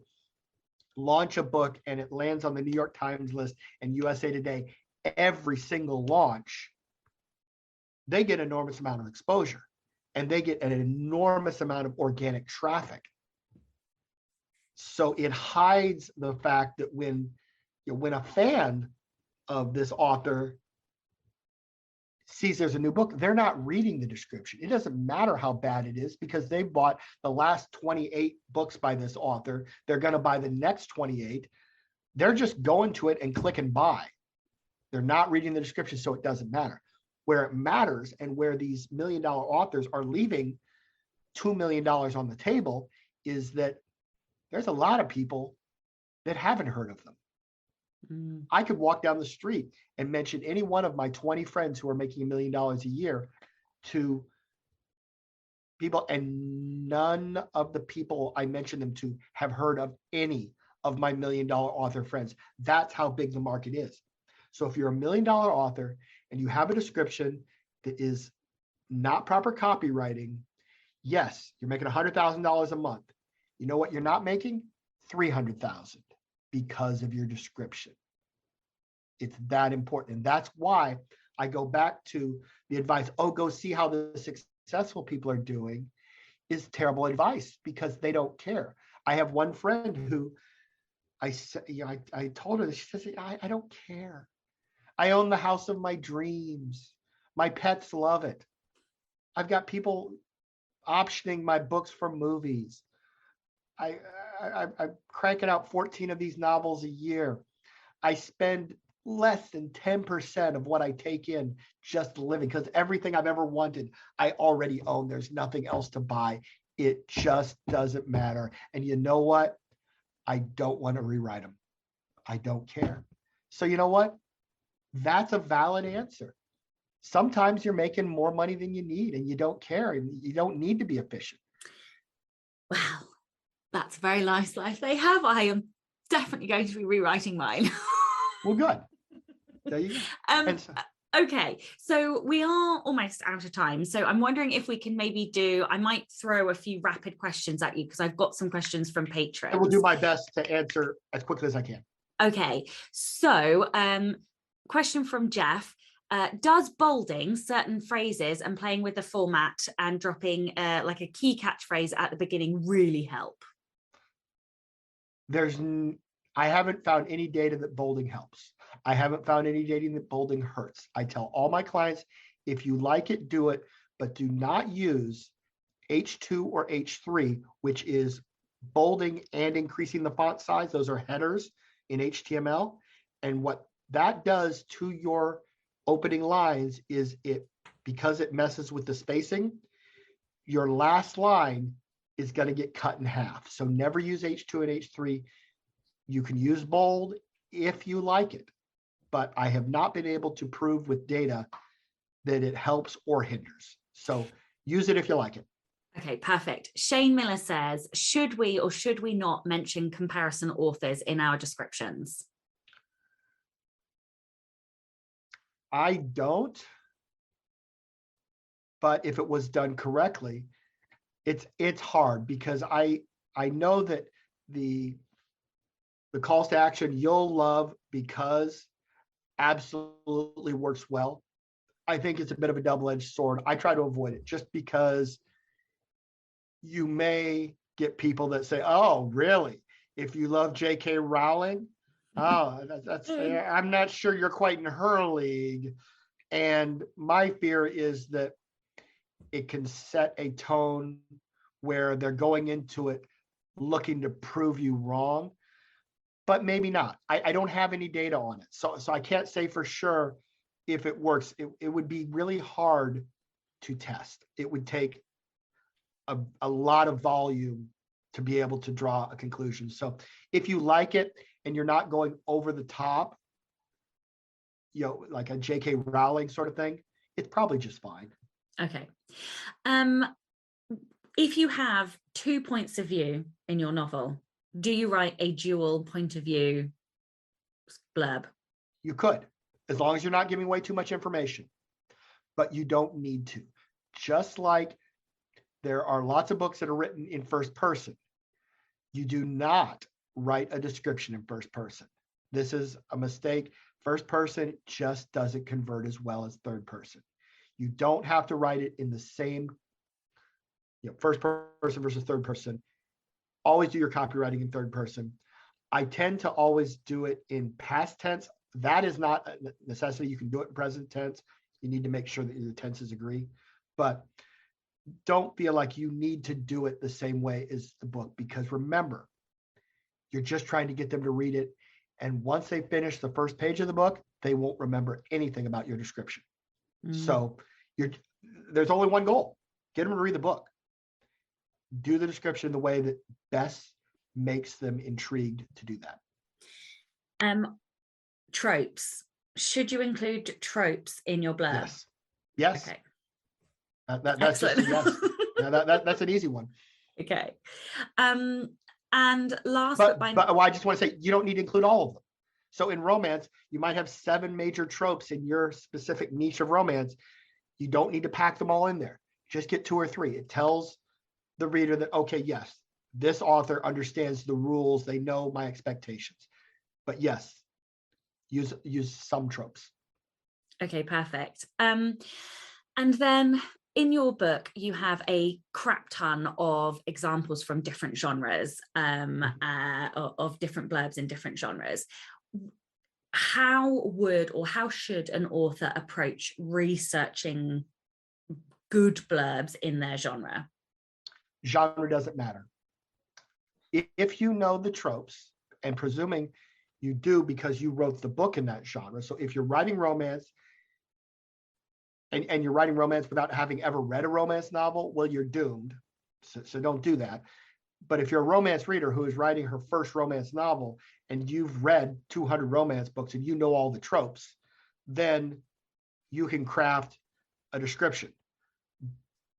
launch a book and it lands on the New York Times list and USA Today every single launch, they get an enormous amount of exposure, and they get an enormous amount of organic traffic. So it hides the fact that when a fan of this author sees there's a new book, they're not reading the description. It doesn't matter how bad it is, because they bought the last 28 books by this author. They're going to buy the next 28. They're just going to it and click and buy. They're not reading the description, so it doesn't matter. Where it matters, and where these $1 million authors are leaving $2 million on the table, is that there's a lot of people that haven't heard of them. I could walk down the street and mention any one of my 20 friends who are making $1 million a year to people, and none of the people I mention them to have heard of any of my $1 million author friends. That's how big the market is. So if you're a $1 million author and you have a description that is not proper copywriting, yes, you're making $100,000 a month. You know what you're not making? $300,000, because of your description. It's that important. And that's why I go back to the advice, go see how the successful people are doing, is terrible advice, because they don't care. I have one friend who, I told her, she says, I don't care. I own the house of my dreams. My pets love it. I've got people optioning my books for movies. I'm cranking out 14 of these novels a year. I spend less than 10% of what I take in just living, because everything I've ever wanted, I already own. There's nothing else to buy. It just doesn't matter. And you know what? I don't want to rewrite them. I don't care. So you know what? That's a valid answer. Sometimes you're making more money than you need and you don't care and you don't need to be efficient. Wow, that's a very nice life they have. I am definitely going to be rewriting mine. Well, good. There you go. Okay, so we are almost out of time. So I'm wondering if we can maybe I might throw a few rapid questions at you because I've got some questions from patrons. I will do my best to answer as quickly as I can. Okay, so question from Jeff. Does bolding certain phrases and playing with the format and dropping like a key catchphrase at the beginning really help? I haven't found any data that bolding helps. I haven't found any data that bolding hurts. I tell all my clients, if you like it, do it, but do not use H2 or H3, which is bolding and increasing the font size. Those are headers in HTML. And what that does to your opening lines is because it messes with the spacing, your last line is going to get cut in half. So never use H2 and H3. You can use bold if you like it, but I have not been able to prove with data that it helps or hinders. So use it if you like it. Okay, perfect. Shane Miller says, should we or should we not mention comparison authors in our descriptions? I don't, but if it was done correctly, it's hard because I know that the calls to action you'll love because absolutely works well. I think it's a bit of a double-edged sword. I try to avoid it just because you may get people that say, oh, really? If you love J.K. Rowling, that's I'm not sure you're quite in her league. And my fear is that it can set a tone where they're going into it looking to prove you wrong, but maybe not. I don't have any data on it. So I can't say for sure if it works. It would be really hard to test. It would take a lot of volume to be able to draw a conclusion. So if you like it and you're not going over the top, like a J.K. Rowling sort of thing, it's probably just fine. Okay. If you have 2 points of view in your novel, do you write a dual point of view blurb? You could, as long as you're not giving away too much information, but you don't need to. Just like there are lots of books that are written in first person. You do not write a description in first person. This is a mistake. First person just doesn't convert as well as third person. You don't have to write it in the same, first person versus third person. Always do your copywriting in third person. I tend to always do it in past tense. That is not a necessity. You can do it in present tense. You need to make sure that your tenses agree. But don't feel like you need to do it the same way as the book, because remember, you're just trying to get them to read it. And once they finish the first page of the book, they won't remember anything about your description. So there's only one goal: get them to read the book. Do the description the way that best makes them intrigued to do that. Tropes. Should you include tropes in your blurb? Yes. Okay. That's just a yes. That's an easy one. Okay. And last, but I just want to say, you don't need to include all of them. So in romance, you might have 7 major tropes in your specific niche of romance. You don't need to pack them all in there. Just get 2 or 3. It tells the reader that, okay, yes, this author understands the rules. They know my expectations. But yes, use some tropes. Okay, perfect. And then in your book, you have a crap ton of examples from different genres, of different blurbs in different genres. How would or how should an author approach researching good blurbs in their genre? Genre doesn't matter. If you know the tropes, and presuming you do because you wrote the book in that genre. So if you're writing romance and you're writing romance without having ever read a romance novel, well, you're doomed. So don't do that. But if you're a romance reader who is writing her first romance novel and you've read 200 romance books and you know all the tropes, then you can craft a description.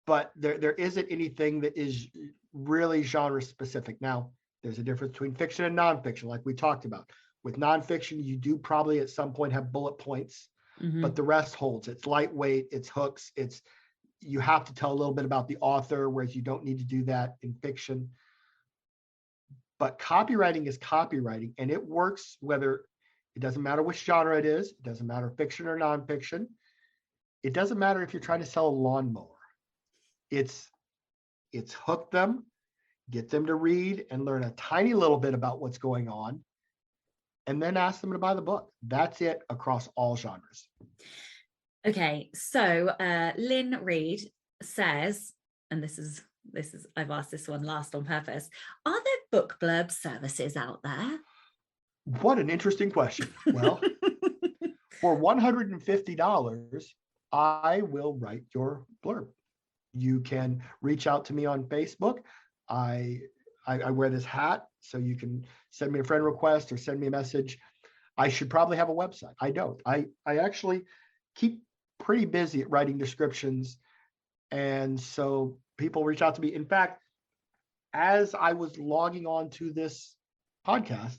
But there isn't anything that is really genre specific. Now, there's a difference between fiction and nonfiction, like we talked about. With nonfiction, you do probably at some point have bullet points, but the rest holds. It's lightweight, it's hooks, you have to tell a little bit about the author, whereas you don't need to do that in fiction. But copywriting is copywriting, and it works whether, it doesn't matter which genre it is, it doesn't matter fiction or nonfiction. It doesn't matter if you're trying to sell a lawnmower. It's hook them, get them to read and learn a tiny little bit about what's going on, and then ask them to buy the book. That's it across all genres. Okay, so Lynn Reed says, and this is I've asked this one last on purpose, are there book blurb services out there? What an interesting question. Well, for $150, I will write your blurb. You can reach out to me on Facebook. I wear this hat, so you can send me a friend request or send me a message. I should probably have a website. I don't. I actually keep pretty busy at writing descriptions, and so people reach out to me. In fact, as I was logging on to this podcast,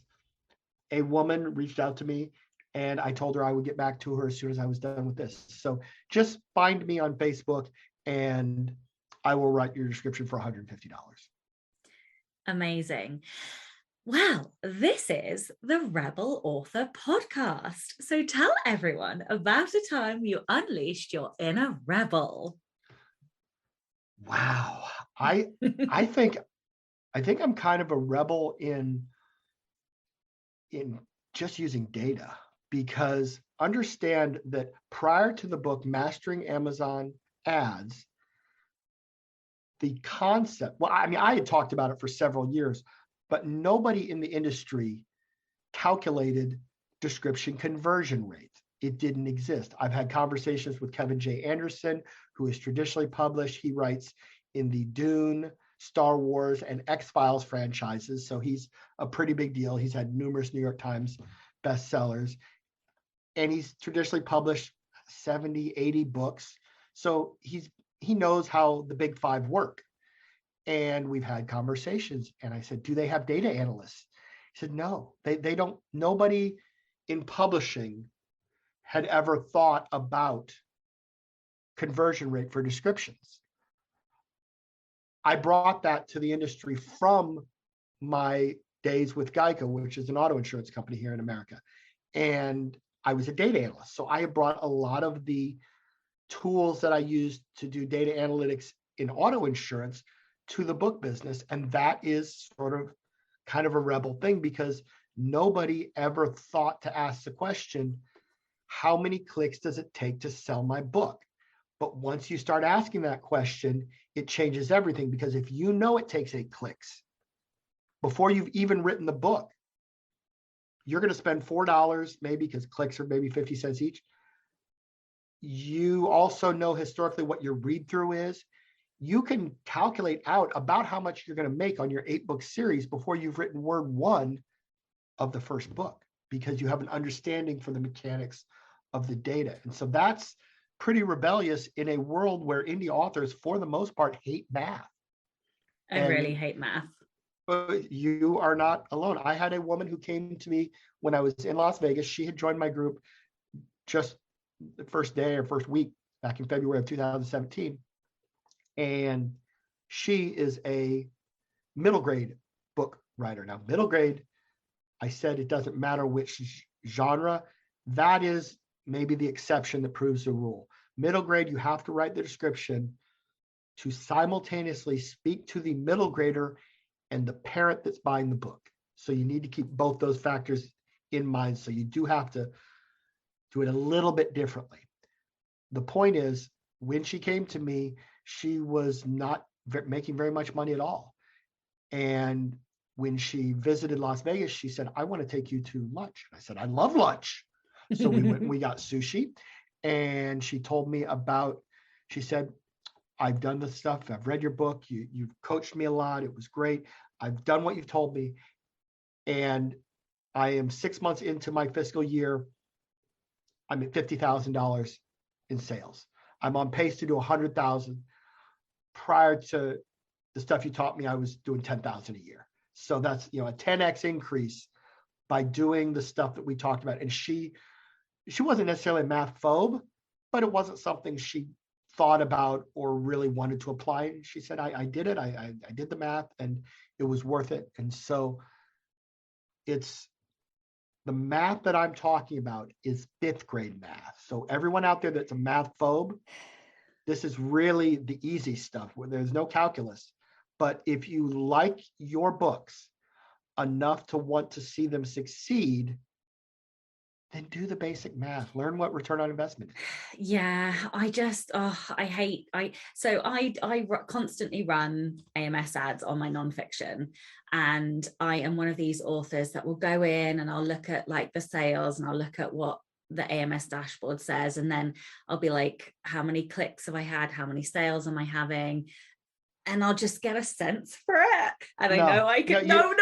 a woman reached out to me, and I told her I would get back to her as soon as I was done with this. So just find me on Facebook, and I will write your description for $150. Amazing. Well, this is the Rebel Author Podcast. So tell everyone about a time you unleashed your inner rebel. Wow. I think I'm kind of a rebel in just using data, because understand that prior to the book Mastering Amazon Ads, the concept, well, I mean, I had talked about it for several years, but nobody in the industry calculated description conversion rate. It didn't exist. I've had conversations with Kevin J. Anderson, who is traditionally published. He writes in the Dune, Star Wars, and X-Files franchises, so he's a pretty big deal. He's had numerous New York Times bestsellers, and he's traditionally published 70, 80 books. So he knows how the big five work. And we've had conversations, and I said, do they have data analysts? He said, no, they don't. Nobody in publishing had ever thought about conversion rate for descriptions. I brought that to the industry from my days with Geico, which is an auto insurance company here in America. And I was a data analyst. So I have brought a lot of the tools that I used to do data analytics in auto insurance to the book business. And that is sort of kind of a rebel thing, because nobody ever thought to ask the question, how many clicks does it take to sell my book? But once you start asking that question, it changes everything, because if you know it takes 8 clicks before you've even written the book, you're going to spend $4 maybe, because clicks are maybe 50 cents each. You also know historically what your read through is. You can calculate out about how much you're going to make on your 8-book series before you've written word 1 of the first book, because you have an understanding for the mechanics of the data. And so that's pretty rebellious in a world where indie authors, for the most part, hate math. I really hate math. You are not alone. I had a woman who came to me when I was in Las Vegas. She had joined my group just the first day or first week back in February of 2017. And she is a middle grade book writer. Now, middle grade, I said it doesn't matter which genre. That is maybe the exception that proves the rule. Middle grade, you have to write the description, to simultaneously speak to the middle grader and the parent that's buying the book. So you need to keep both those factors in mind. So you do have to do it a little bit differently. The point is, when she came to me, she was not making very much money at all. And when she visited Las Vegas, she said, I want to take you to lunch. I said, I love lunch. So we went and we got sushi. And she told me about, she said, I've done this stuff. I've read your book. You've coached me a lot. It was great. I've done what you've told me. And I am 6 months into my fiscal year. I'm at $50,000 in sales. I'm on pace to do 100,000. Prior to the stuff you taught me, I was doing 10,000 a year. So that's, a 10x increase by doing the stuff that we talked about. And she wasn't necessarily a math phobe, but it wasn't something she thought about or really wanted to apply. She said, I did it. I did the math and it was worth it. And so it's the math that I'm talking about is 5th grade math. So everyone out there that's a math phobe, this is really the easy stuff where there's no calculus. But if you like your books enough to want to see them succeed, then do the basic math. Learn what return on investment is. Yeah, I constantly run AMS ads on my nonfiction, and I am one of these authors that will go in and I'll look at like the sales and I'll look at what the AMS dashboard says, and then I'll be like, how many clicks have I had? How many sales am I having? And I'll just get a sense for it. And I know I can. I know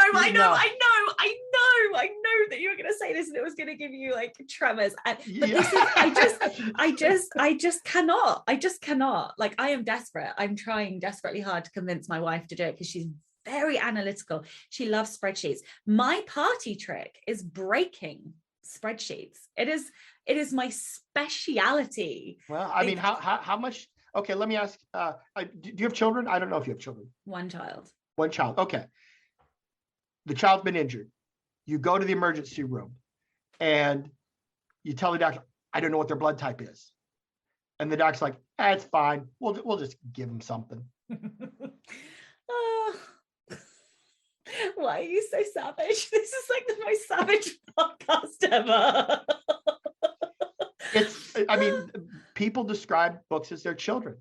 that you were going to say this, and it was going to give you like tremors. But this is, I just cannot. Like, I am desperate. I'm trying desperately hard to convince my wife to do it because she's very analytical. She loves spreadsheets. My party trick is breaking spreadsheets. It is my speciality. Well, I mean, how much? Okay, let me ask, do you have children? I don't know if you have children. One child. One child, okay. The child's been injured. You go to the emergency room and you tell the doctor, I don't know what their blood type is. And the doctor's like, it's fine. We'll just give them something. Why are you so savage? This is like the most savage podcast ever. People describe books as their children.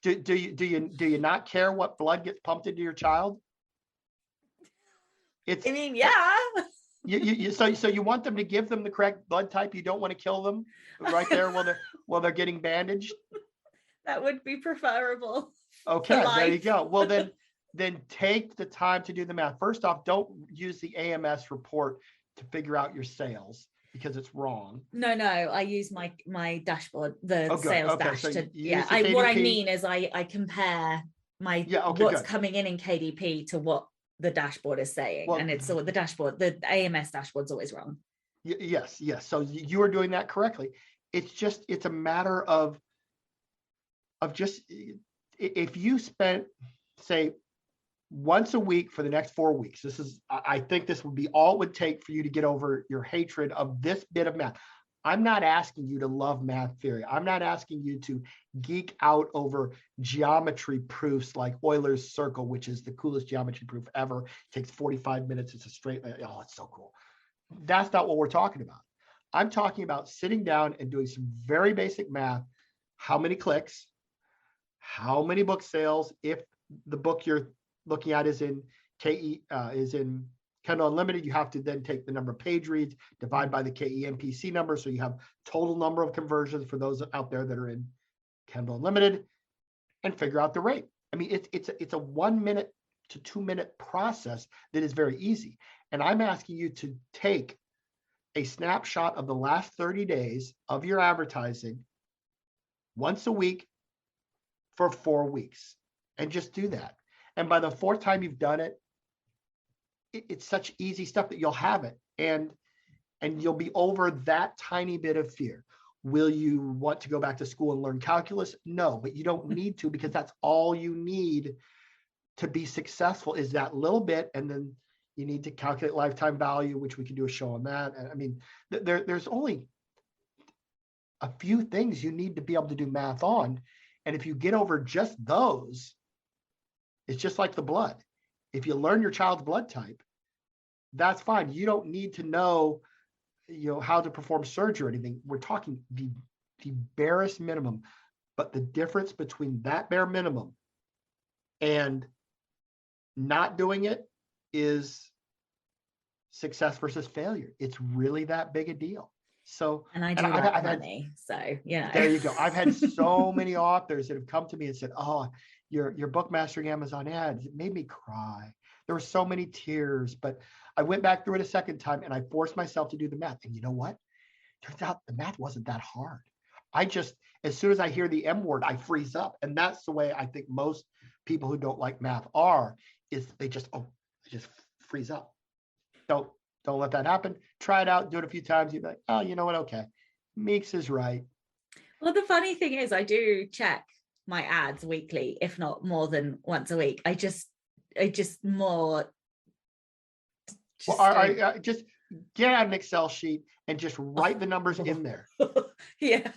Do you not care what blood gets pumped into your child? Yeah. So you want them to give them the correct blood type. You don't want to kill them right there while they're getting bandaged. That would be preferable. Okay, there you go. Well, then take the time to do the math. First off, don't use the AMS report to figure out your sales, because it's wrong. No, I use my dashboard, the sales dash. So what I mean is I compare what's coming in KDP to what the dashboard is saying, and it's so the AMS dashboard's always wrong. Yes. So you are doing that correctly. It's a matter of just, if you spent, say, once a week for the next 4 weeks. I think this would be all it would take for you to get over your hatred of this bit of math. I'm not asking you to love math theory. I'm not asking you to geek out over geometry proofs like Euler's circle, which is the coolest geometry proof ever. It takes 45 minutes. It's a straight, it's so cool. That's not what we're talking about. I'm talking about sitting down and doing some very basic math. How many clicks? How many book sales? If the book you're looking at is in Kindle Unlimited, you have to then take the number of page reads, divide by the KEMPC number, so you have total number of conversions for those out there that are in Kindle Unlimited, and figure out the rate. I mean, it's a 1 minute to 2 minute process that is very easy. And I'm asking you to take a snapshot of the last 30 days of your advertising once a week for 4 weeks, and just do that. And by the 4th time you've done it, it's such easy stuff that you'll have it, and you'll be over that tiny bit of fear. Will you want to go back to school and learn calculus? No, but you don't need to, because that's all you need to be successful, is that little bit. And then you need to calculate lifetime value, which we can do a show on that. And I mean, there's only a few things you need to be able to do math on. And if you get over just those, it's just like the blood. If you learn your child's blood type, that's fine. You don't need to know, how to perform surgery or anything. We're talking the barest minimum. But the difference between that bare minimum and not doing it is success versus failure. It's really that big a deal. So, and I do like money. So, there you go. I've had so many authors that have come to me and said, "Oh, your book mastering Amazon ads, it made me cry. There were so many tears, but I went back through it a second time and I forced myself to do the math. And you know what? Turns out the math wasn't that hard. As soon as I hear the M word, I freeze up. And that's the way I think most people who don't like math is they just freeze up. Don't let that happen. Try it out, do it a few times. You'll be like, oh, you know what? Okay. Meeks is right. Well, the funny thing is I do check my ads weekly, if not more than once a week. I just more. Just get out an Excel sheet and just write the numbers in there. Yeah.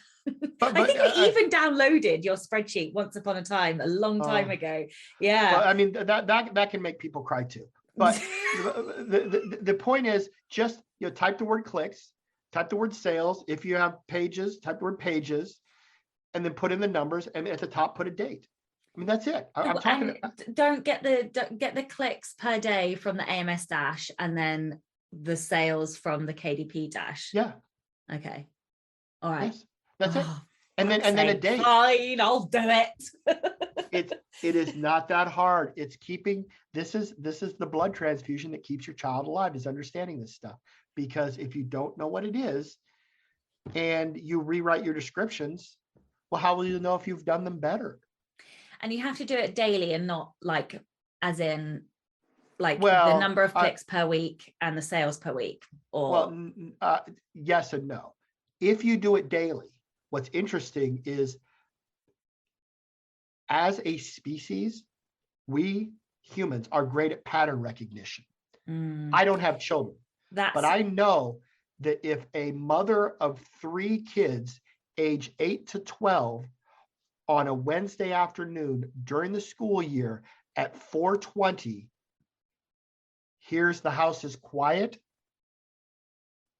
But I think I even downloaded your spreadsheet once upon a time, a long time ago. Yeah. Well, I mean, that can make people cry too. But the point is just, type the word clicks, type the word sales. If you have pages, type the word pages, and then put in the numbers, and at the top, put a date. I mean, that's it. I'm talking. Don't get the clicks per day from the AMS dash, and then the sales from the KDP dash. Yeah. Okay. All right. Yes. That's it. And then a date. Fine, I'll do it. It is not that hard. It's keeping this is the blood transfusion that keeps your child alive, is understanding this stuff. Because if you don't know what it is and you rewrite your descriptions, well, how will you know if you've done them better? And you have to do it daily and not like as in like the number of clicks per week and the sales per week, or yes and no. If you do it daily, what's interesting is, as a species, we humans are great at pattern recognition. I don't have children, but I know that if a mother of 3 kids, age 8 to 12, on a Wednesday afternoon during the school year at 4:20, hears the house is quiet,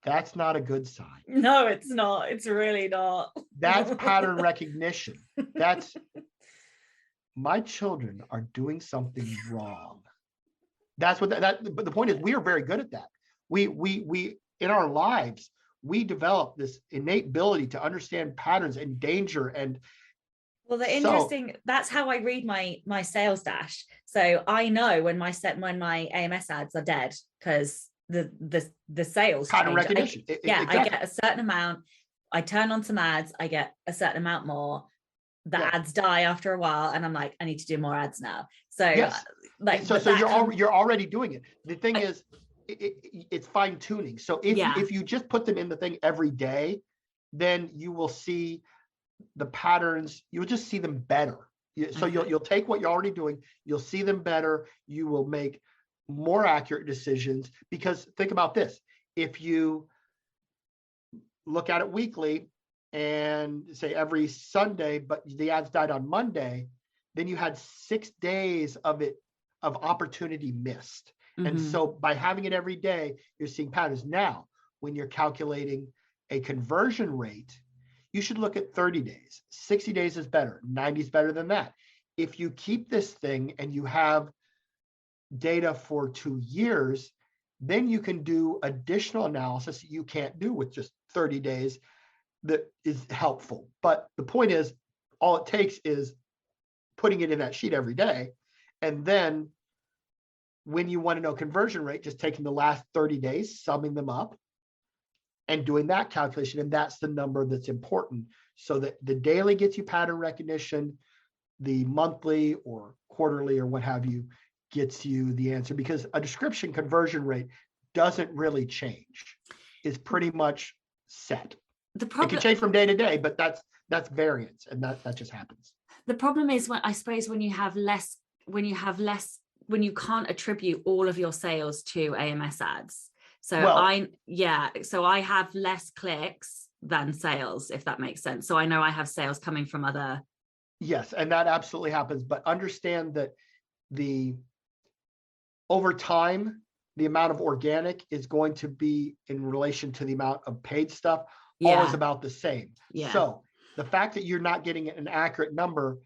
that's not a good sign. No, it's not. It's really not. That's pattern recognition. That's my children are doing something wrong. That's what but the point is, we are very good at that. We in our lives, we develop this innate ability to understand patterns and danger. And that's how I read my sales dash. So I know when my AMS ads are dead, because the sales pattern recognition. Exactly. I get a certain amount, I turn on some ads, I get a certain amount more, the ads die after a while, and I'm like, I need to do more ads now. So yes. You're already doing it. The thing is, it's fine tuning. So if you just put them in the thing every day, then you will see the patterns. You'll just see them better. So you'll take what you're already doing, you'll see them better, you will make more accurate decisions. Because think about this, if you look at it weekly and say every Sunday, but the ads died on Monday, then you had 6 days of opportunity missed. And so by having it every day, you're seeing patterns. Now, when you're calculating a conversion rate, you should look at 30 days. 60 days is better. 90 is better than that. If you keep this thing and you have data for 2 years, then you can do additional analysis you can't do with just 30 days that is helpful. But the point is, all it takes is putting it in that sheet every day. And then when you want to know conversion rate, just taking the last 30 days, summing them up, and doing that calculation. And that's the number that's important. So that the daily gets you pattern recognition, the monthly or quarterly or what have you gets you the answer, because a description conversion rate doesn't really change. It's pretty much set. It can change from day to day, but that's variance, and that just happens. The problem is when you can't attribute all of your sales to AMS ads. So I have less clicks than sales, if that makes sense. So I know I have sales coming from other Yes, and that absolutely happens. But understand that over time, the amount of organic is going to be in relation to the amount of paid stuff, always about the same. Yeah. So the fact that you're not getting an accurate number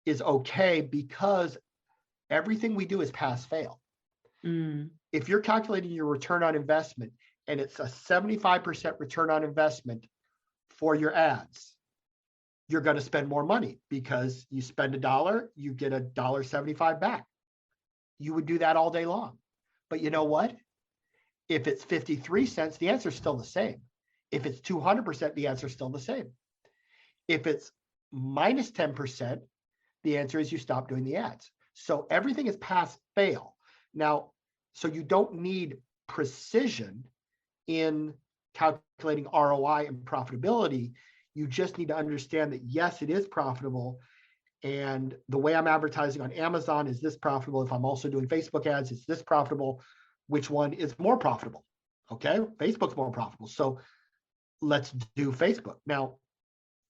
is okay, because everything we do is pass fail. If you're calculating your return on investment and it's a 75% return on investment for your ads, you're going to spend more money, because you spend $1, you get $1.75 back. You would do that all day long. But you know what? If it's 53 cents, the answer is still the same. If it's 200%, the answer is still the same. If it's minus 10%, the answer is you stop doing the ads. So everything is pass fail. Now, so you don't need precision in calculating ROI and profitability. You just need to understand that, yes, it is profitable. And the way I'm advertising on Amazon is this profitable. If I'm also doing Facebook ads, it's this profitable. Which one is more profitable? Okay, Facebook's more profitable. So let's do Facebook. Now,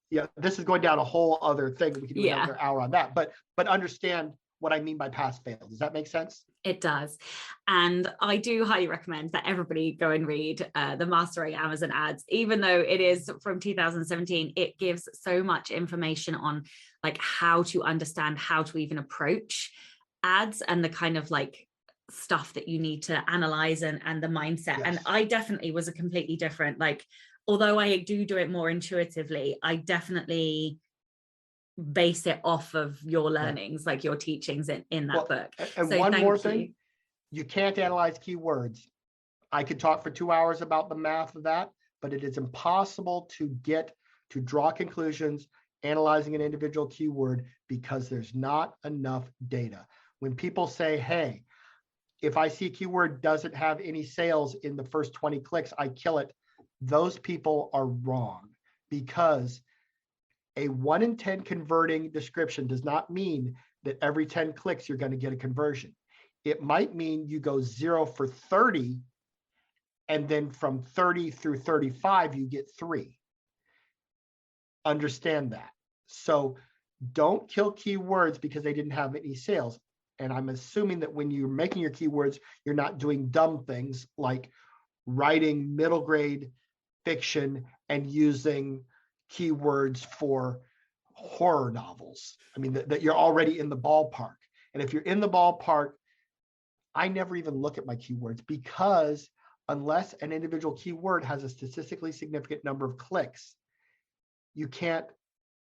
yeah, this is going down a whole other thing. We can do another hour on that. But understand what I mean by pass fail. Does that make sense? It does. And I do highly recommend that everybody go and read the Mastering Amazon Ads. Even though it is from 2017, it gives so much information on like how to understand how to even approach ads and the kind of like stuff that you need to analyze and the mindset. And I definitely was a completely different, like, although I do it more intuitively, I definitely base it off of your learnings, like your teachings in that book. And so one more thing, you can't analyze keywords. I could talk for 2 hours about the math of that, but it is impossible to draw conclusions analyzing an individual keyword, because there's not enough data. When people say, hey, if I see a keyword doesn't have any sales in the first 20 clicks, I kill it. Those people are wrong, because a 1 in 10 converting description does not mean that every 10 clicks you're going to get a conversion. It might mean you go 0 for 30, and then from 30 through 35, you get 3. Understand that. So don't kill keywords because they didn't have any sales. And I'm assuming that when you're making your keywords, you're not doing dumb things like writing middle grade fiction and using keywords for horror novels. I mean, that you're already in the ballpark. And if you're in the ballpark, I never even look at my keywords, because unless an individual keyword has a statistically significant number of clicks, you can't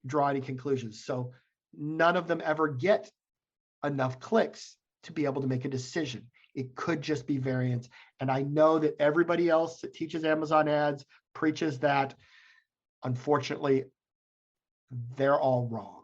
draw any conclusions. So none of them ever get enough clicks to be able to make a decision. It could just be variance. And I know that everybody else that teaches Amazon ads preaches that. Unfortunately, they're all wrong.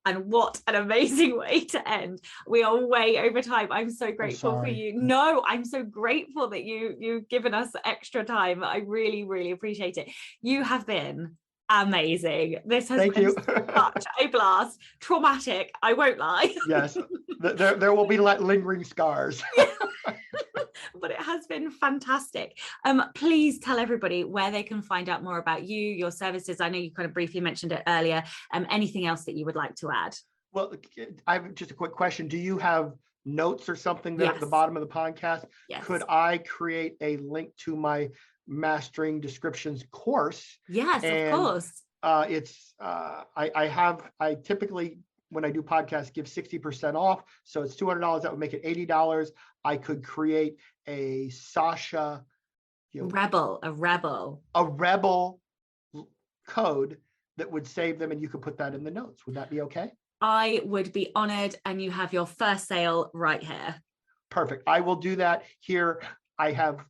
And what an amazing way to end. We are way over time. I'm so grateful for you. No, I'm so grateful that you've given us extra time. I really, really appreciate it. You have been amazing. This has been such a blast. Traumatic, I won't lie. Yes, there will be lingering scars. But it has been fantastic. Please tell everybody where they can find out more about you, your services. I know you kind of briefly mentioned it earlier. Anything else that you would like to add? Well, I have just a quick question. Do you have notes or something there at the bottom of the podcast? Yes. Could I create a link to my Mastering Descriptions course? Yes, of course. I typically, when I do podcasts, give 60% off. So it's $200. That would make it $80. I could create a Sasha, a rebel code that would save them, and you could put that in the notes. Would that be okay? I would be honored, and you have your first sale right here. Perfect. I will do that here. I'll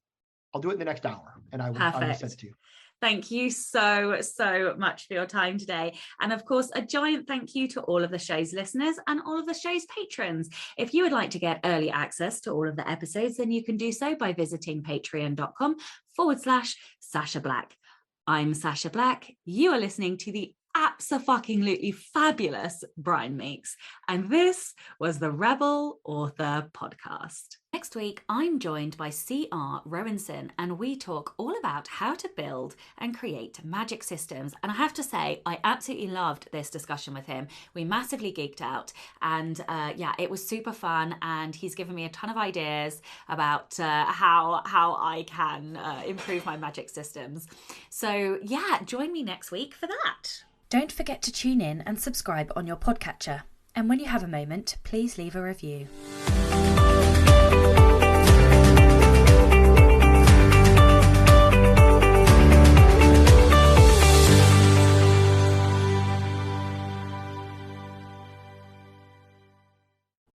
do it in the next hour, and I will send it to you. Thank you so, so much for your time today. And of course, a giant thank you to all of the show's listeners and all of the show's patrons. If you would like to get early access to all of the episodes, then you can do so by visiting patreon.com/Sasha Black. I'm Sasha Black. You are listening to the abso-fucking-lutely fabulous Brian Meeks. And this was the Rebel Author Podcast. Next week, I'm joined by C.R. Rowanson, and we talk all about how to build and create magic systems. And I have to say, I absolutely loved this discussion with him. We massively geeked out, and it was super fun. And he's given me a ton of ideas about how I can improve my magic systems. So yeah, join me next week for that. Don't forget to tune in and subscribe on your podcatcher. And when you have a moment, please leave a review.